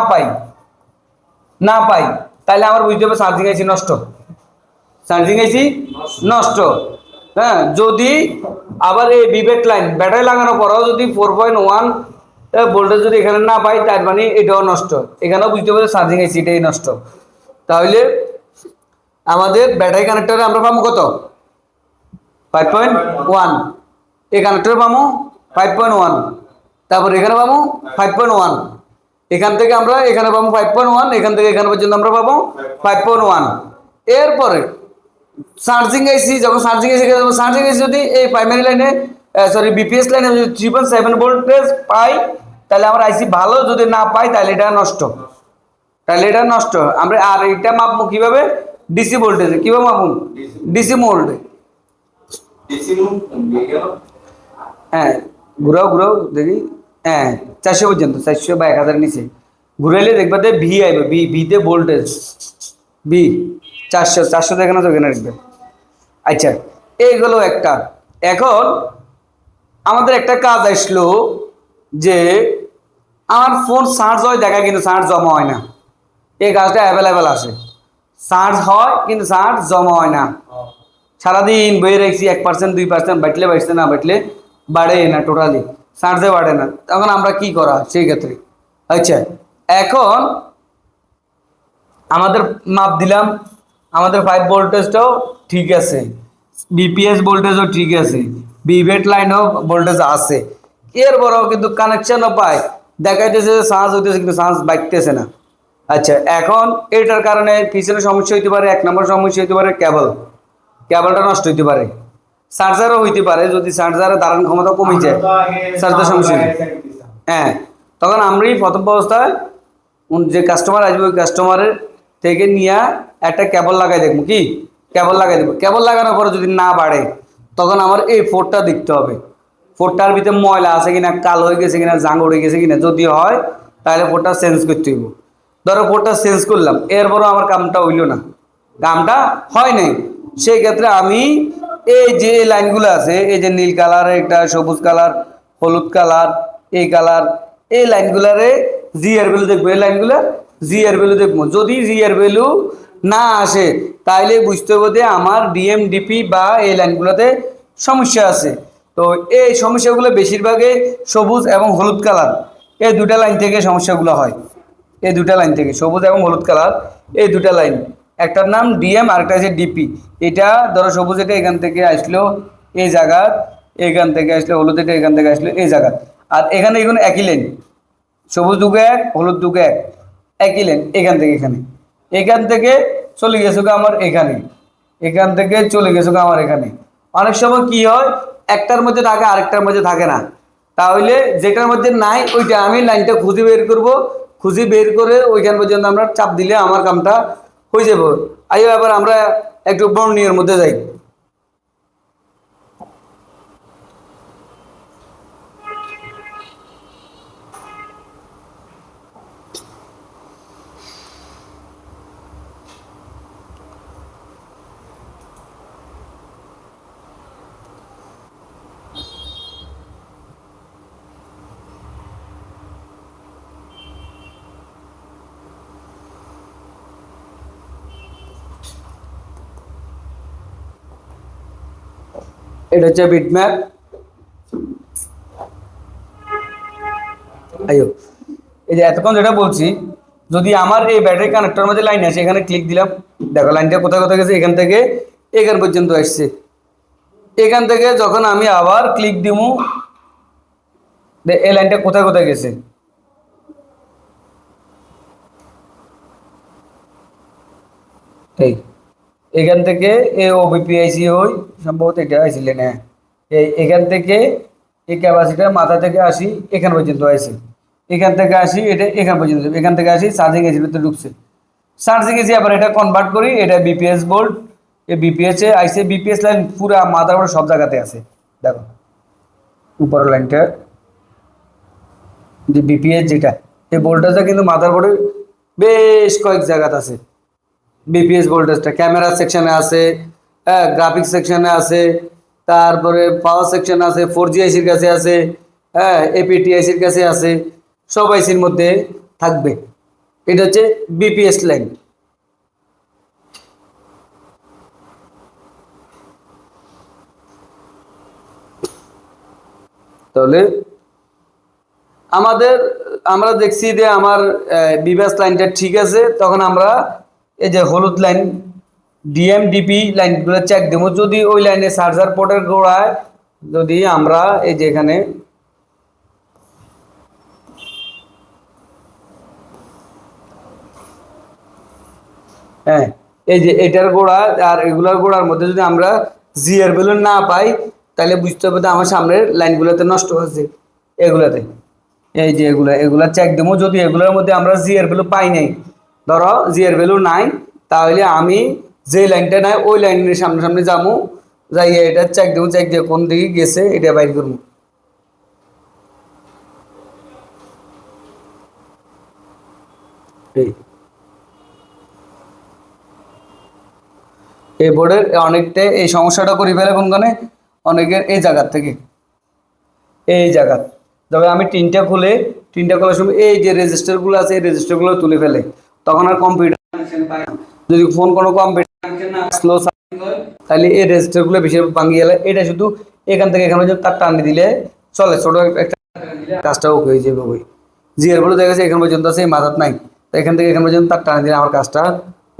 পাই তাহলে আমার বুঝতে হবে চার্জিং আইসি নষ্ট, চার্জিং আইসি নষ্ট। হ্যাঁ, যদি আবার এই বিবেক লাইন ব্যাটারি লাগানোর পরেও যদি 4.1 ভোল্টেজ যদি এখানে না পাই তার মানে এটাও নষ্ট, এখানেও বুঝতে পারবে চার্জিং আইসি এটাই নষ্ট। তাহলে আমাদের ব্যাটারি কানেক্টরে আমরা পাবো কত 5.1, এই কানেক্টরে পাবো 5.1, তারপর এখানে পাবো 5.1, এখান থেকে আমরা এখানে পাবো 5.1, এখান থেকে এখানে পর্যন্ত আমরা পাবো 5.1। এরপরে চার্জিং আইসি, যখন চার্জিং আইসি যদি এই প্রাইমারি লাইনে সরি বিপিএস লাইনে যদি 3.7 ভোল্টেজ পাই, তাহলে আমার আইসি ভালো, যদি না পাই তাহলে এটা নষ্ট, আমরা। আর এটা মাপবো কিভাবে, ডিসি ভোল্টেজে। কিভাবে মাপবো, ডিসি ভোল্টে। ডিসি রুম দিয়ে গেল হ্যাঁ ঘুরাও দেখি, হ্যাঁ 400 পর্যন্ত, 400 বা 1000 নিচে ঘুরাইলে দেখবা যে ভি আইবে, ভিতে ভোল্টেজ ভি 400 দেখে না তো এখানে রাখবে। আচ্ছা এইগুলো একটা। এখন আমাদের একটা কাজ আসলো যে আমার ফোন চার্জ হয় দেখা, কিন্তু চার্জ জমা হয় না। এই কাজটা অ্যাভেলেবেল আছে, চার্জ হয় কিন্তু চার্জ জমা হয় না। সারাদিন বয়ে রাখছি, 1% 2% বাটলে বাড়ছে না, বাটলে বাড়ে না, টোটালি চার্জে বাড়ে না। তখন আমরা কি করা সেই ক্ষেত্রে? আচ্ছা এখন আমাদের মাপ দিলাম, আমাদের 5 ভোল্টেজটাও ঠিক আছে, বিপিএস ভোল্টেজও ঠিক আছে, বিভেট লাইনও ভোল্টেজ আছে, এর বড়ও কিন্তু কানেকশনও পায়, দেখাইতেছে চার্জ হইতেছে কিন্তু চার্জ বাড়তেছে না। আচ্ছা এখন এটার কারণে পিছনে সমস্যা হইতে পারে। 1 নম্বর সমস্যা হইতে পারে কেবলটা নষ্ট হইতে পারে, চার্জারও হইতে পারে, যদি চার্জারের ধারণ ক্ষমতা কমে যায়, চার্জার সমস্যা। হ্যাঁ তখন আমরাই প্রথম অবস্থায় যে কাস্টমার আসবে ওই কাস্টমারের থেকে নিয়ে একটা কেবল লাগাই দেখবো, কি কেবল লাগাই দেবো। কেবল লাগানোর পরে যদি না বাড়ে, তখন আমার এই পোর্টটা দেখতে হবে, পোর্টটার ভিতরে ময়লা আছে কিনা, কাল হয়ে গেছে কিনা, জাং উড়ে গেছে কিনা। যদি হয় তাহলে পোর্টটা চেঞ্জ করতে হইব। ধরো পোর্টটা চেঞ্জ করলাম, এরপরও আমার কামটা হইল না, কামটা হয় নাই, সেই ক্ষেত্রে আমি এই যে লাইনগুলো আছে, এই যে নীল কালার, একটা সবুজ কালার, হলুদ কালার, এই কালার, এই লাইনগুলারে জি এর ভ্যালু দেখবো। এই লাইনগুলো জি এর ভ্যালু দেখবো, যদি জি এর ভ্যালু না আসে তাইলে বুঝতে হবে যে আমার ডিএমডিপি বা এই লাইনগুলোতে সমস্যা আছে। তো এই সমস্যাগুলো বেশিরভাগই সবুজ এবং হলুদ কালার, এই দুটা লাইন থেকে সমস্যাগুলো হয়। এই দুটা লাইন থেকে, সবুজ এবং হলুদ কালার, এই দুটা লাইন, একটার নাম ডিএম আর একটা আছে ডিপি। এটা ধরো সবুজ, এটা এখান থেকে আসলো এই জায়গা, এখান থেকে আসলো হলুদ, এটা এখান থেকে আসলো এই জায়গা। আর এখানে এগুলো একই লাইন, সবুজ দুগে এক, হলুদ দুগে এক, একই লাইন। এখান থেকে চলে গেছে আমার এখানে, এখান থেকে চলে গেছে আমার এখানে। অনেক সময় কি হয়, একটার মধ্যে থাকে আরেকটার মধ্যে থাকে না, তাহলে যেটার মধ্যে নাই ওইটা আমি লাইনটা খুঁজে বের করব, খুঁজে বের করে ওইখান পর্যন্ত আমরা চাপ দিলে আমার কামটা হয়ে যাবে। আইও এবার আমরা একটু বর্ণীয়ের মধ্যে যাই। এটা হচ্ছে বিটম্যাপ। আইও এই যে এতক্ষণ যেটা বলছি, যদি আমার এই ব্যাটারি কানেক্টরের মধ্যে লাইন আছে, এখানে ক্লিক দিলাম, দেখো লাইনটা কোথায় কোথায় গেছে, এখান থেকে এখান পর্যন্ত আসছে। এখান থেকে যখন আমি আবার ক্লিক দিব, এই লাইনটা কোথায় কোথায় গেছে, এই এখান থেকে এ ওবিপি আইসি হই, সম্ভবত এটা আইছিলেন। হ্যাঁ এখান থেকে এই ক্যাপাসিটার মাথা থেকে আসি এখান পর্যন্ত আসি, এখান থেকে আসি এটা এখান পর্যন্ত, এখান থেকে আসি চার্জিং এসির ভিতরে ঢুকছে, চার্জিং এসি আবার এটা কনভার্ট করি, এটা বিপিএস বোল্ট, এই বিপিএস এ আইসে, বিপিএস লাইন পুরো মাদারবোর্ড সব জায়গাতে আছে। দেখো উপরের লাইনটা যে বিপিএস, যেটা এই ভোল্টেজটা কিন্তু মাদারবোর্ডে বেশ কয়েক জায়গাতে আছে। বিপিএস ভোল্টেজটা ক্যামেরা সেকশনে আছে, হ্যাঁ গ্রাফিক্স সেকশনে আছে, তারপরে পাওয়ার সেকশন আছে, 4G আইসির কাছে আছে, হ্যাঁ এপিটি আইসির কাছে আছে, সব আইসির মধ্যে থাকবে। এটা হচ্ছে বিপিএস লাইন। তাহলে আমরা দেখছি যে আমার বিপিএস লাইনটা ঠিক আছে, তখন আমরা এই যে হলুদ লাইন ডিএমডিপি লাইনগুলো চেক দেবো, যদি ওই লাইনে চার্জার পোর্টের গোড়ায় যদি আমরা এই যে এখানে হ্যাঁ এই যে এটার গোড়া আর এগুলার গোড়ার মধ্যে যদি আমরা জি এর ভ্যালু না পাই, তাহলে বুঝতে হবে যে আমার সামনের লাইনগুলোতে নষ্ট হচ্ছে এগুলাতে। এই যে এগুলা চেক দেবো, যদি এগুলোর মধ্যে আমরা জি এর ভ্যালু পাই নাই, ধরো জি এর ভ্যালু নাই, তাহলে আমি যে লাইনটা নাই ওই লাইনের সামনে সামনে যাবো, যাই এটা চেক দেবো, চেক দিয়ে কোন দিকে গেছে এটা বাইর করবো। এই বোর্ডের অনেকটা এই সমস্যাটা করি ফেলে কোনখানে, অনেকের এই জায়গার থেকে, এই জায়গা তবে আমি টিনটা খোলার সময় এই যে রেজিস্টারগুলো আছে এই রেজিস্টারগুলো তুলে ফেলে, তখন আর কম্পিউটার কানেকশন পায় না। যদি ফোন কোনো কম্পিউটার কানেকশন না স্লো হয়, তাহলে এই রেজিস্টারগুলো বেশি ভাঙিয়ে গেলে এটা শুধু এখান থেকে এখানে যদি তার টান দিলে চলে, ছোট একটা কাজটা ওকে হয়ে যাবে। ওই জি এর বলে দেখা যাচ্ছে এখান পর্যন্ত আছে, এই মাথার নাই, তো এখান থেকে এখান পর্যন্ত তার টান দিলে আমার কাজটা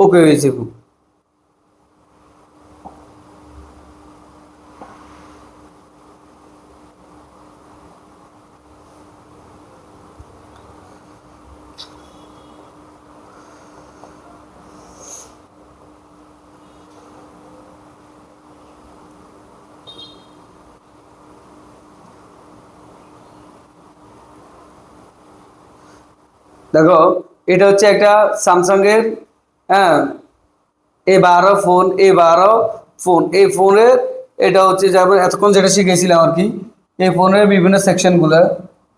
ওকে হয়ে যাবে। দেখো এটা হচ্ছে একটা স্যামসাংয়ের হ্যাঁ A12 ফোন, এই ফোনের এটা হচ্ছে যেমন এতক্ষণ যেটা শিখেছিলাম আর কি, এই ফোনের বিভিন্ন সেকশনগুলো,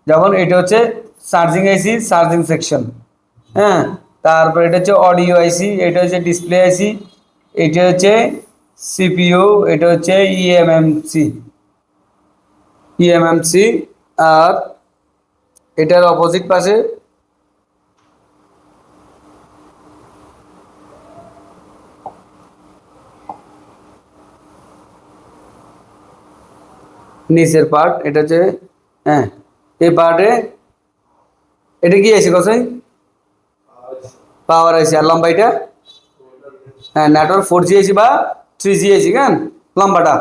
যেমন এটা হচ্ছে চার্জিং আইসি, চার্জিং সেকশন, হ্যাঁ, তারপর এটা হচ্ছে অডিও আইসি, এটা হচ্ছে ডিসপ্লে আইসি, এটা হচ্ছে সিপিইউ, এটা হচ্ছে ইএমএমসি, আর এটার অপোজিট পাশে নিচের পার্ট, এটা হচ্ছে হ্যাঁ এই পার্টে এটা কি আছে কসাই পাওয়ার আছে, আর লম্বাইটা হ্যাঁ নেটওয়ার্ক 4G আছে বা 3G আছে, কেন লম্বাটা।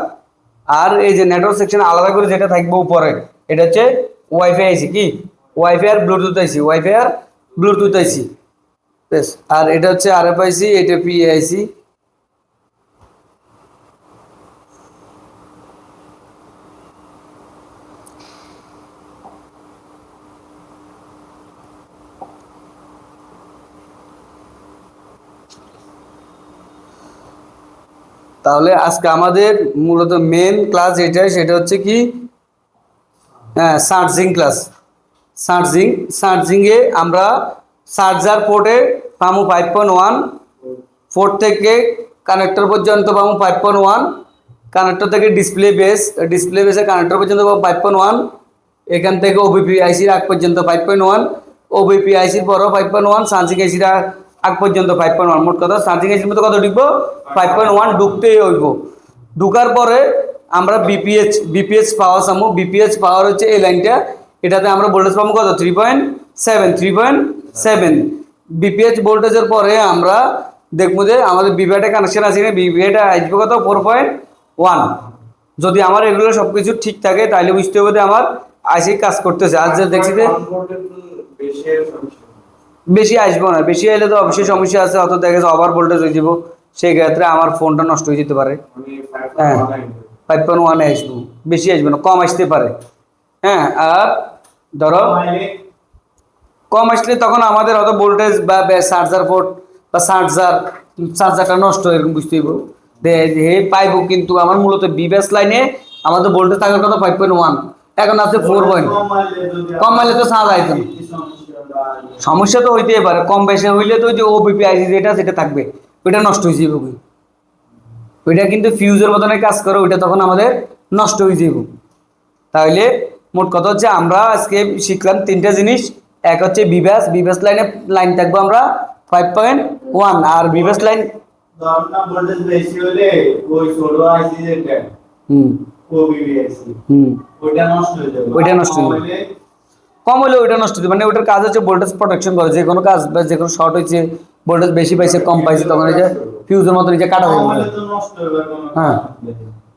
আর এই যে নেটওয়ার্ক সেকশন আলাদা করে যেটা থাকবে উপরে, এটা হচ্ছে ওয়াইফাই আইসি, কি ওয়াইফাই আর ব্লুটুথ আইসি বেশ। আর এটা হচ্ছে RFIC, এটা PAIC। তাহলে আজকে আমাদের মূলত মেন ক্লাস এটাই, সেটা হচ্ছে কি হ্যাঁ চার্জিং ক্লাস। চার্জিংয়ে আমরা চার্জার পোর্টে পাবো 5.1, পোর্ট থেকে কানেক্টর পর্যন্ত পাবো 5.1, কানেক্টর থেকে ডিসপ্লে বেসে কানেক্টর পর্যন্ত পাবো 5.1, এখান থেকে ওবিপি আইসির আগ পর্যন্ত 5.1, ওবিপি আইসির পরও 5.1, চার্জিং আইসির আগ পর্যন্ত 5.1। মোট কথা চার্জিং আইসির মধ্যে কত ঢুকবো 5.1 ঢুকতেই হইব। ঢুকার পরে আমরা বিপিএইচ পাওয়ার সামু, বিপিএইচ পাওয়ার হচ্ছে এই লাইনটা, এটাতে আমরা ভোল্টেজ পাবো কত 3.7 বিপিএইচ ভোল্টেজের পরে আমরা দেখবো যে আমাদের বিভিআইটা কানেকশন আছে, বিভিআইটা আসবে কত 4.1। যদি আমার এগুলো সবকিছু ঠিক থাকে তাহলে বুঝতে হবে যে আমার আইসি কাজ করতেছে। আর যে দেখছি যে বেশি আসবো না, বেশি এলে তো অবশ্যই সমস্যা আছে, অত দেখা যাচ্ছে ওভার ভোল্টেজ হয়ে যাবো, সেই ক্ষেত্রে আমার ফোনটা নষ্ট হয়ে যেতে পারে। হ্যাঁ 5.1 আসবো, বেশি আসবে না, কম আসতে পারে। হ্যাঁ আর ধরো কম আসলে তখন আমাদের হয়তো ভোল্টেজ বা চার্জার পোর্ট বা চার্জারটা নষ্ট এরকম বুঝতে হইব পাইবো। কিন্তু আমার মূলত বিবেস লাইনে আমাদের ভোল্টেজ থাকার কথা 5.1, এখন আছে 4 পয়েন্ট, কম মাইলে তো চার্জ আইতো না। সমস্যা তো হইতেই পারে, কম বেশি হইলে তো যে ওবিপি আইসি যেটা সেটা থাকবে, ওইটা নষ্ট হয়ে যাবে, ওইটা কিন্তু ফিউজের মতনে কাজ করে, ওইটা তখন আমাদের নষ্ট হয়ে যাবে। তাহলে মোট কথা হচ্ছে আমরা আজকে শিখলাম তিনটা জিনিস। এক হচ্ছে বিবেস লাইন থাকবো আমরা 5.1, আর বিবেস লাইন ভোল্টেজ বেশি হলে ওই ছোট আইসি যেটা ওবিবি আইসি ওইটা নষ্ট হয়ে যাবে, ওইটা নষ্ট হয়ে যাবে, কম হলে ওইটা নষ্ট হয়ে যাবে। মানে ওইটার কাজ হচ্ছে ভোল্টেজ প্রোটেকশন করে, যে কোনো কাজ বা যে কোনো শর্ট হয়েছে ভোল্টেজ বেশি পাইছে কম পাইছে তখন এই যে ফিউজের মতো এই যে কাটা হয়ে কম গেল। হলে তো নষ্ট হবে কোনো। হ্যাঁ।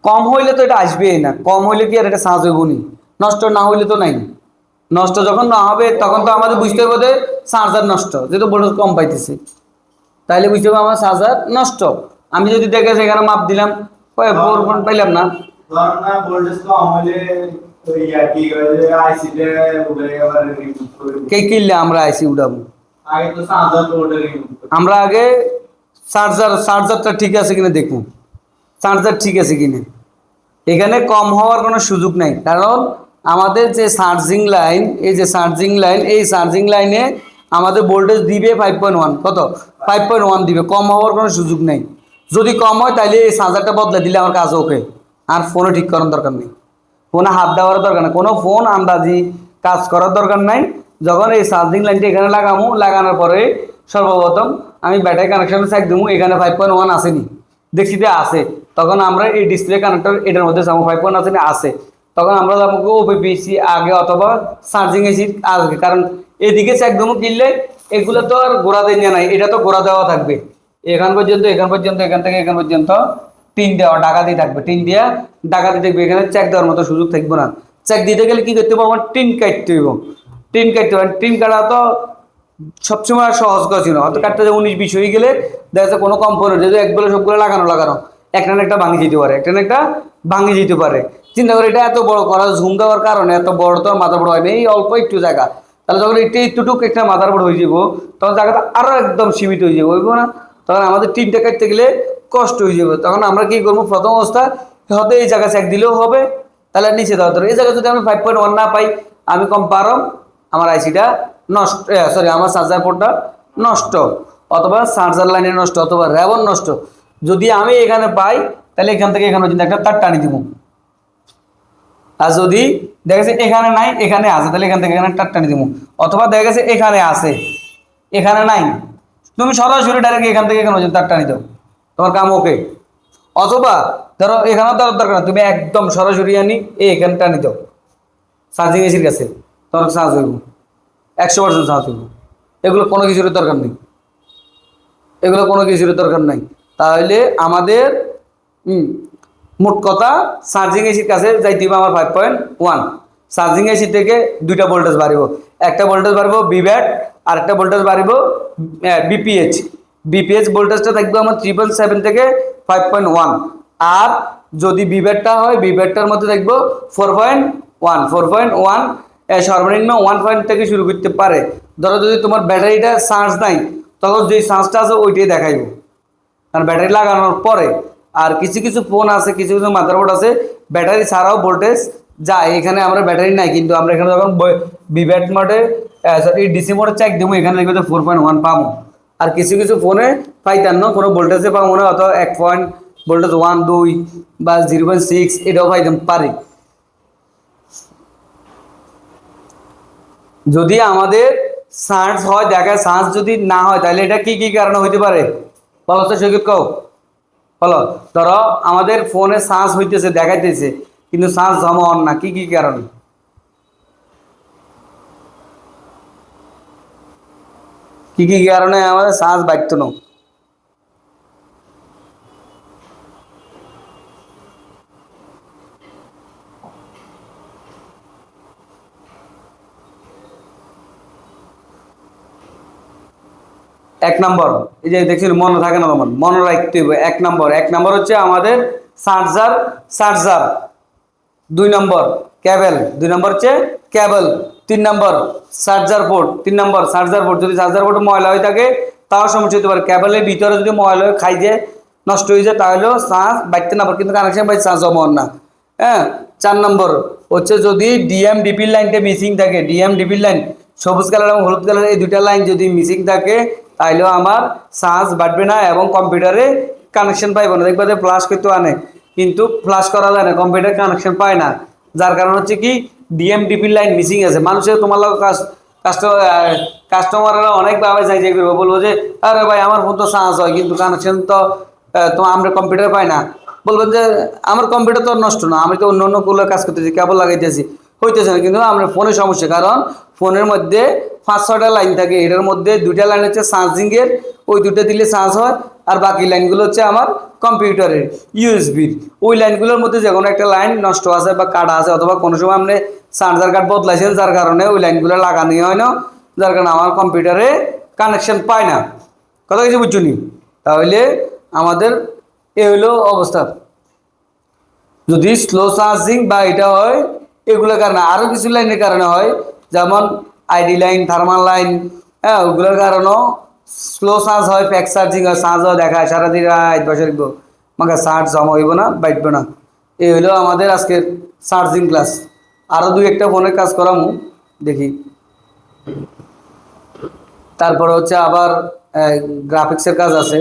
কম হইলে তো এটা আসবেই না, কম হইলে কি আর এটা চার্জ হইব নি? নষ্ট না হইলে তো নাই। নষ্ট যখন না হবে তখন তো আমাদের বুঝতে হবে যে চার্জার নষ্ট, যেহেতু ভোল্টেজ কম পাইতেছে তাইলে বুঝতে হবে আমার চার্জার নষ্ট। আমি যদি দেখে সেখানে মাপ দিলাম 4 পাইলাম না, ধরুন না ভোল্টেজ কম হলে ওই আর কি করে আইসি তে উড়ে আবার রিমুভ করে দিই। কে কিনলে আমরা আইসি উঠাবো? আগে তো চার্জার তো ওটা রিমুভ করে। আমরা আগে চার্জারটা ঠিক আছে কিনা দেখুন, চার্জার ঠিক আছে কিনা। এখানে কম হওয়ার কোনো সুযোগ নাই, কারণ আমাদের যে চার্জিং লাইন, এই যে চার্জিং লাইন, এই চার্জিং লাইনে আমাদের ভোল্টেজ দিবে 5.1, কত 5.1 দিবে, কম হওয়ার কোনো সুযোগ নেই। যদি কম হয় তাহলে এই চার্জারটা বদলে দিলে আমার কাজ ওকে, আর ফোনে ঠিক করার দরকার নেই, ফোনে হাত দেওয়ার দরকার নেই, কোনো ফোন আন্দাজি কাজ করার দরকার নাই। যখন এই চার্জিং লাইনটা এখানে লাগামো, লাগানোর পরে সর্বপ্রথম আমি ব্যাটারি কানেকশন চেক দেবো, এখানে 5.1 আসেনি, দেখছি যে আছে, তখন আমরা এই ডিসপ্লে কানেক্টর এটার মধ্যে যাবো, 5.1 আসেনি আছে, তখন আমরা যাবো ওপিপিসি আগে অথবা চার্জিং এসি আগে, কারণ এদিকে চেক দেবো কিনলে এগুলো তো আর গোড়া দিয়ে নাই, এটা তো গোড়া দেওয়া থাকবে এখান পর্যন্ত, এখান পর্যন্ত, এখান থেকে এখান পর্যন্ত টিন দেওয়া ডাকা দিয়ে থাকবে, টিন দিয়া ডাকা দিয়ে থাকবে, এখানে চেক দেওয়ার মতো সুযোগ থাকবে না। চেক দিতে গেলে কি করতে হবে, আমার টিন কাটতে হইব, টিন কাটতে হবে, টিন কাটা তো সবসময় সহজ কাজ ছিল, অত কাটতে 19-20 হয়ে গেলে দেখা যাচ্ছে কোনো কম্পোনেন্ট যদি একগুলো সবগুলো লাগানো একটা না একটা ভাঙি যেতে পারে, একটা না একটা ভাঙি যেতে পারে। চিন্তা করে এটা এত বড় করা ঝুম দেওয়ার কারণে এত বড় তো মাথা বড় হয় না, এই অল্প একটু জায়গা, তাহলে যখন একটুটুক একটা মাথার বড় হয়ে যাবো তখন জায়গাটা আরো একদম সীমিত হয়ে যাবো, বুঝবো না? তখন আমাদের টিনটা কাটতে গেলে কষ্ট হয়ে যাবে, তখন আমরা কি করবো, প্রথম অবস্থা হয়তো এই জায়গা চেক দিলেও হবে, তাহলে নিচে দেওয়া দরকার। এই জায়গায় যদি আমি 5.1 না পাই, আমি কম পারম আমার আইসিটা নষ্ট, সরি আমার চার্জার পোর্টটা নষ্ট, অথবা চার্জার লাইনে নষ্ট, অথবা র্যাবন নষ্ট। যদি আমি এখানে পাই তাহলে এখান থেকে এখানে পর্যন্ত একটা তার টানি দিব, আর যদি দেখা গেছে এখানে নাই এখানে আছে তাহলে এখান থেকে এখানে তার টানি দিব, অথবা দেখা গেছে এখানে আছে এখানে নাই, তুমি সরাসরি ডাইরেক্ট এখান থেকে এখানে পর্যন্ত তার টানি দাও, তোমার কাম ওকে। অথবা ধরো এখানেও দেওয়ার দরকার না, তুমি একদম সরাসরি আনি এখানে টানি দাও চার্জিং এসির কাছে, তোমার চার্জ হইব 100% চার্জ হইব। এগুলো কোনো কিছুর দরকার নেই, এগুলো কোনো কিছুর দরকার নাই। তাহলে আমাদের মোট কথা চার্জিং এসির কাছে যাইতে হবে আমার 5.1, চার্জিং এসি থেকে দুইটা ভোল্টেজ বাড়িব, একটা ভোল্টেজ বাড়িব বিব্যাট, আর একটা ভোল্টেজ বাড়িব বিপিএইচ। বিপিএইচ ভোল্টেজটা থাকবে আমার 3.7 থেকে 5.1, আর যদি বিব্যাটটা হয় বিব্যাটটার মধ্যে থাকবো 4.1 সর্বনিম্ন 1 পয়েন্ট থেকে শুরু করতে পারে। ধরো যদি তোমার ব্যাটারিটা চার্জ নাই তখন যেই চার্জটা আছে ওইটাই দেখাইব, কারণ ব্যাটারি লাগানোর পরে। আর কিছু কিছু ফোন আছে, কিছু কিছু মাদারবোর্ড আছে ব্যাটারি ছাড়াও ভোল্টেজ যায়, এখানে আমরা ব্যাটারি নাই কিন্তু আমরা এখানে যখন বিব্যাট মোডে সরি ডিসি মোডে চেক দেবো এখানে দেখবে 4.1 পাবো। আর কিছু কিছু ফোনে পাইতাম না, কোনো ভোল্টেজে পাবো না, অথবা 1 পয়েন্ট ভোল্টেজ 1, 2 বা 0.6 এটাও পাইতাম পারি। যদি আমাদের চার্জ হয় দেখা চার্জ যদি না হয় তাহলে এটা কি কি কারণে হইতে পারে বলো তো সৈকত, কও বলো। ধরো আমাদের ফোনে চার্জ হইতেছে দেখাইতেছে কিন্তু চার্জ জমা হন না, কি কি কারণে? কি কি কারণে আমাদের চার্জ বাড়তো না? এক নম্বর, এই যে দেখছি মনে থাকে না তোমার, মনে রাখতে হবে। এক নম্বর হচ্ছে আমাদের চার্জার। 2 নম্বর কেবল, 2 নম্বর হচ্ছে কেবল। 3 নম্বর চার্জার পোর্ট, 3 নম্বর চার্জার পোর্ট। যদি চার্জার পোর্ট ময়লা হয়ে থাকে তাও সমস্যা হতে পারে, কেবলের ভিতরে যদি ময়লা হয়ে খাই যায় নষ্ট হয়ে যায় তাহলেও চার্জ বাড়তে না পারে, কিন্তু কানেকশন বাই চার্জ জমা না। হ্যাঁ। 4 নম্বর হচ্ছে যদি ডিএমডিপির লাইনটা মিসিং থাকে, ডিএমডিপির লাইন সবুজ কালার এবং হলুদ কালার এই দুইটা লাইন যদি মিসিং থাকে তাহলেও আমার চার্জ বাড়বে না এবং কম্পিউটারে কানেকশন পাইব না। দেখবে যে ফ্লাশ করতে আনে কিন্তু ফ্লাশ করা যায় না, কম্পিউটার কানেকশন পায় না, যার কারণ হচ্ছে কি ডিএমডিপির লাইন মিসিং আছে। মানুষের তোমার লোক কাস্টমাররা অনেকভাবে যাই যাই করবো, বলবো যে আরে ভাই আমার ফোন তো চার্জ হয় কিন্তু কানেকশন তো আমরা কম্পিউটার পাই না। বলবেন যে আমার কম্পিউটার তো নষ্ট না, আমি তো অন্য অন্য গুলো কাজ করতেছি, কেবল লাগাইতেছি, হইতেছে না, কিন্তু আমরা ফোনের সমস্যা, কারণ ফোনের মধ্যে 5-6টা লাইন থাকে, এটার মধ্যে 2টা লাইন হচ্ছে চার্জিংয়ের, ওই দুটো দিলে চার্জ হয়। আর বাকি লাইনগুলো হচ্ছে আমার কম্পিউটারের ইউএসবির। ওই লাইনগুলোর মধ্যে যে কোনো একটা লাইন নষ্ট আছে বা কাটা আছে, অথবা কোনো সময় আপনি চার্জার কার্ড বদলাইছেন, যার কারণে ওই লাইনগুলো লাগানো হয় না, যার কারণে আমার কম্পিউটারে কানেকশন পায় না। কথা কিছু বুঝছো নি? তাহলে আমাদের এ হলো অবস্থা। যদি স্লো চার্জিং বা এটা হয়, এগুলোর কারণে আরও কিছু লাইনের কারণে হয়, যেমন আইডি লাইন, থার্মাল লাইন, হ্যাঁ, ওগুলোর কারণেও স্লো চার্জ হয়, প্যাক চার্জিং হয়, চার্জ হয় দেখায় সারাদিন রাত বসে রাখব, আমাকে চার্জ জমা হইব না, বাঁচবে না। এই হলো আমাদের আজকের চার্জিং ক্লাস। আরও দুই একটা ফোনের কাজ করামু, দেখি। তারপরে হচ্ছে আবার গ্রাফিক্সের কাজ আছে।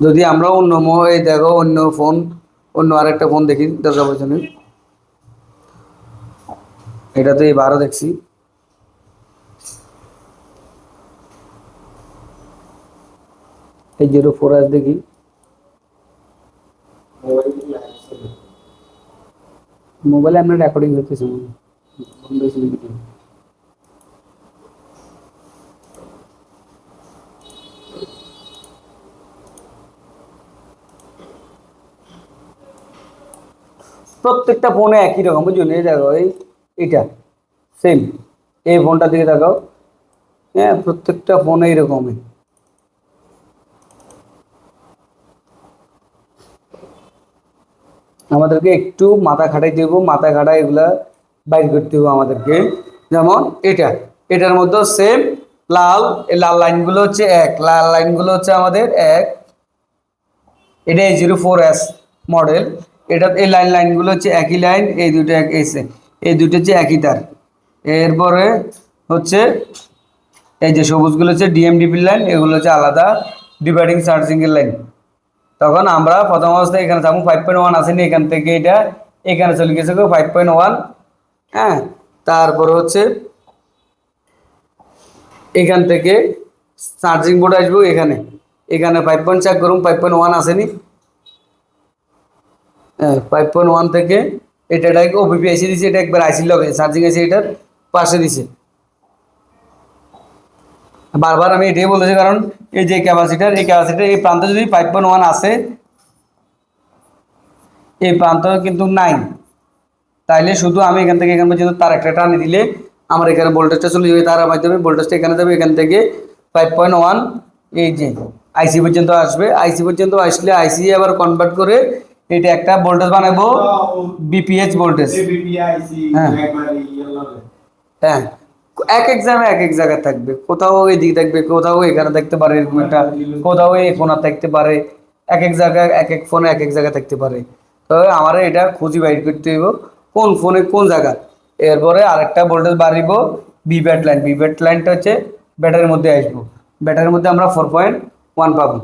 যদি আমরা অন্য এই দেখো অন্য ফোন, অন্য আরেকটা ফোন দেখি দরকার পড়ছে না, এটা তো এবারও দেখছি। এই 04S দেখি। মোবাইলে আপনার রেকর্ডিং হতেছে বন্ধ হয়েছে নাকি? প্রত্যেকটা ফোনে একই রকম, বুঝুন। এই দেখো এইটা সেম, এই ফোনটা দিকে দেখাও, হ্যাঁ, প্রত্যেকটা ফোন এইরকমই। আমাদেরকে একটু মাথা খাটাইতে হইব, মাথা খাটাই এগুলা বাইর করতে হবে আমাদেরকে। যেমন এটার মধ্যে সেম লাল, এই লাল লাইনগুলো হচ্ছে এক, লাল লাইনগুলো হচ্ছে আমাদের এক। এটা A04S মডেল। এটা এই লাইনগুলো হচ্ছে একই লাইন, এই দুটো এক এসে, এই দুটো হচ্ছে একই তার। এরপরে হচ্ছে এই যে সবুজগুলো হচ্ছে ডিএমডিপির লাইন, এগুলো হচ্ছে আলাদা ডিভাইডিং চার্জিংয়ের লাইন। তখন আমরা প্রথম অবস্থায় এখানে থাকবো 5.1 আসেনি, এখান থেকে এটা এখানে চলে গেছে 5.1, হ্যাঁ। তারপরে হচ্ছে এখান থেকে চার্জিং বোর্ড আসবো এখানে, এখানে 5.4 করুন, 5.1 আসেনি, হ্যাঁ। 5.1 থেকে এটা ওপিপি আইসি দিছে, এটা একবার আইসির লগে চার্জিং আছে, এটার পাশে দিছে। বারবার আমি এটাই বলেছি, কারণ এই যে ক্যাপাসিটার, এই ক্যাপাসিটার এই প্রান্ত যদি 5.1 আসে, এই প্রান্ত কিন্তু নাই, তাইলে শুধু আমি এখান থেকে এখান পর্যন্ত তার একটা টানি দিলে আমার এখানে ভোল্টেজটা চলে যাবে, তার মাধ্যমে ভোল্টেজটা এখানে যাবে, এখান থেকে 5.1 এই যে আইসি পর্যন্ত আসবে। আইসি পর্যন্ত আসলে আইসি আবার কনভার্ট করে এটা একটা ভোল্টেজ বানাবো, বিপিএইচ ভোল্টেজ। হ্যাঁ হ্যাঁ, এক এক জায়গায় এক এক জায়গায় থাকবে, কোথাও এদিকে থাকবে, কোথাও এখানে থাকতে পারে, এরকম একটা, কোথাও এই ফোনে থাকতে পারে, এক এক জায়গায় এক এক ফোনে এক এক জায়গায় থাকতে পারে। তবে আমার এটা খুঁজি বাইর করতে হইব কোন ফোনে কোন জায়গা। এরপরে আরেকটা ভোল্টেজ বাড়িব, বিব্যাট লাইনটা হচ্ছে ব্যাটারির মধ্যে আসবো, ব্যাটারির মধ্যে আমরা 4.1 পাবো।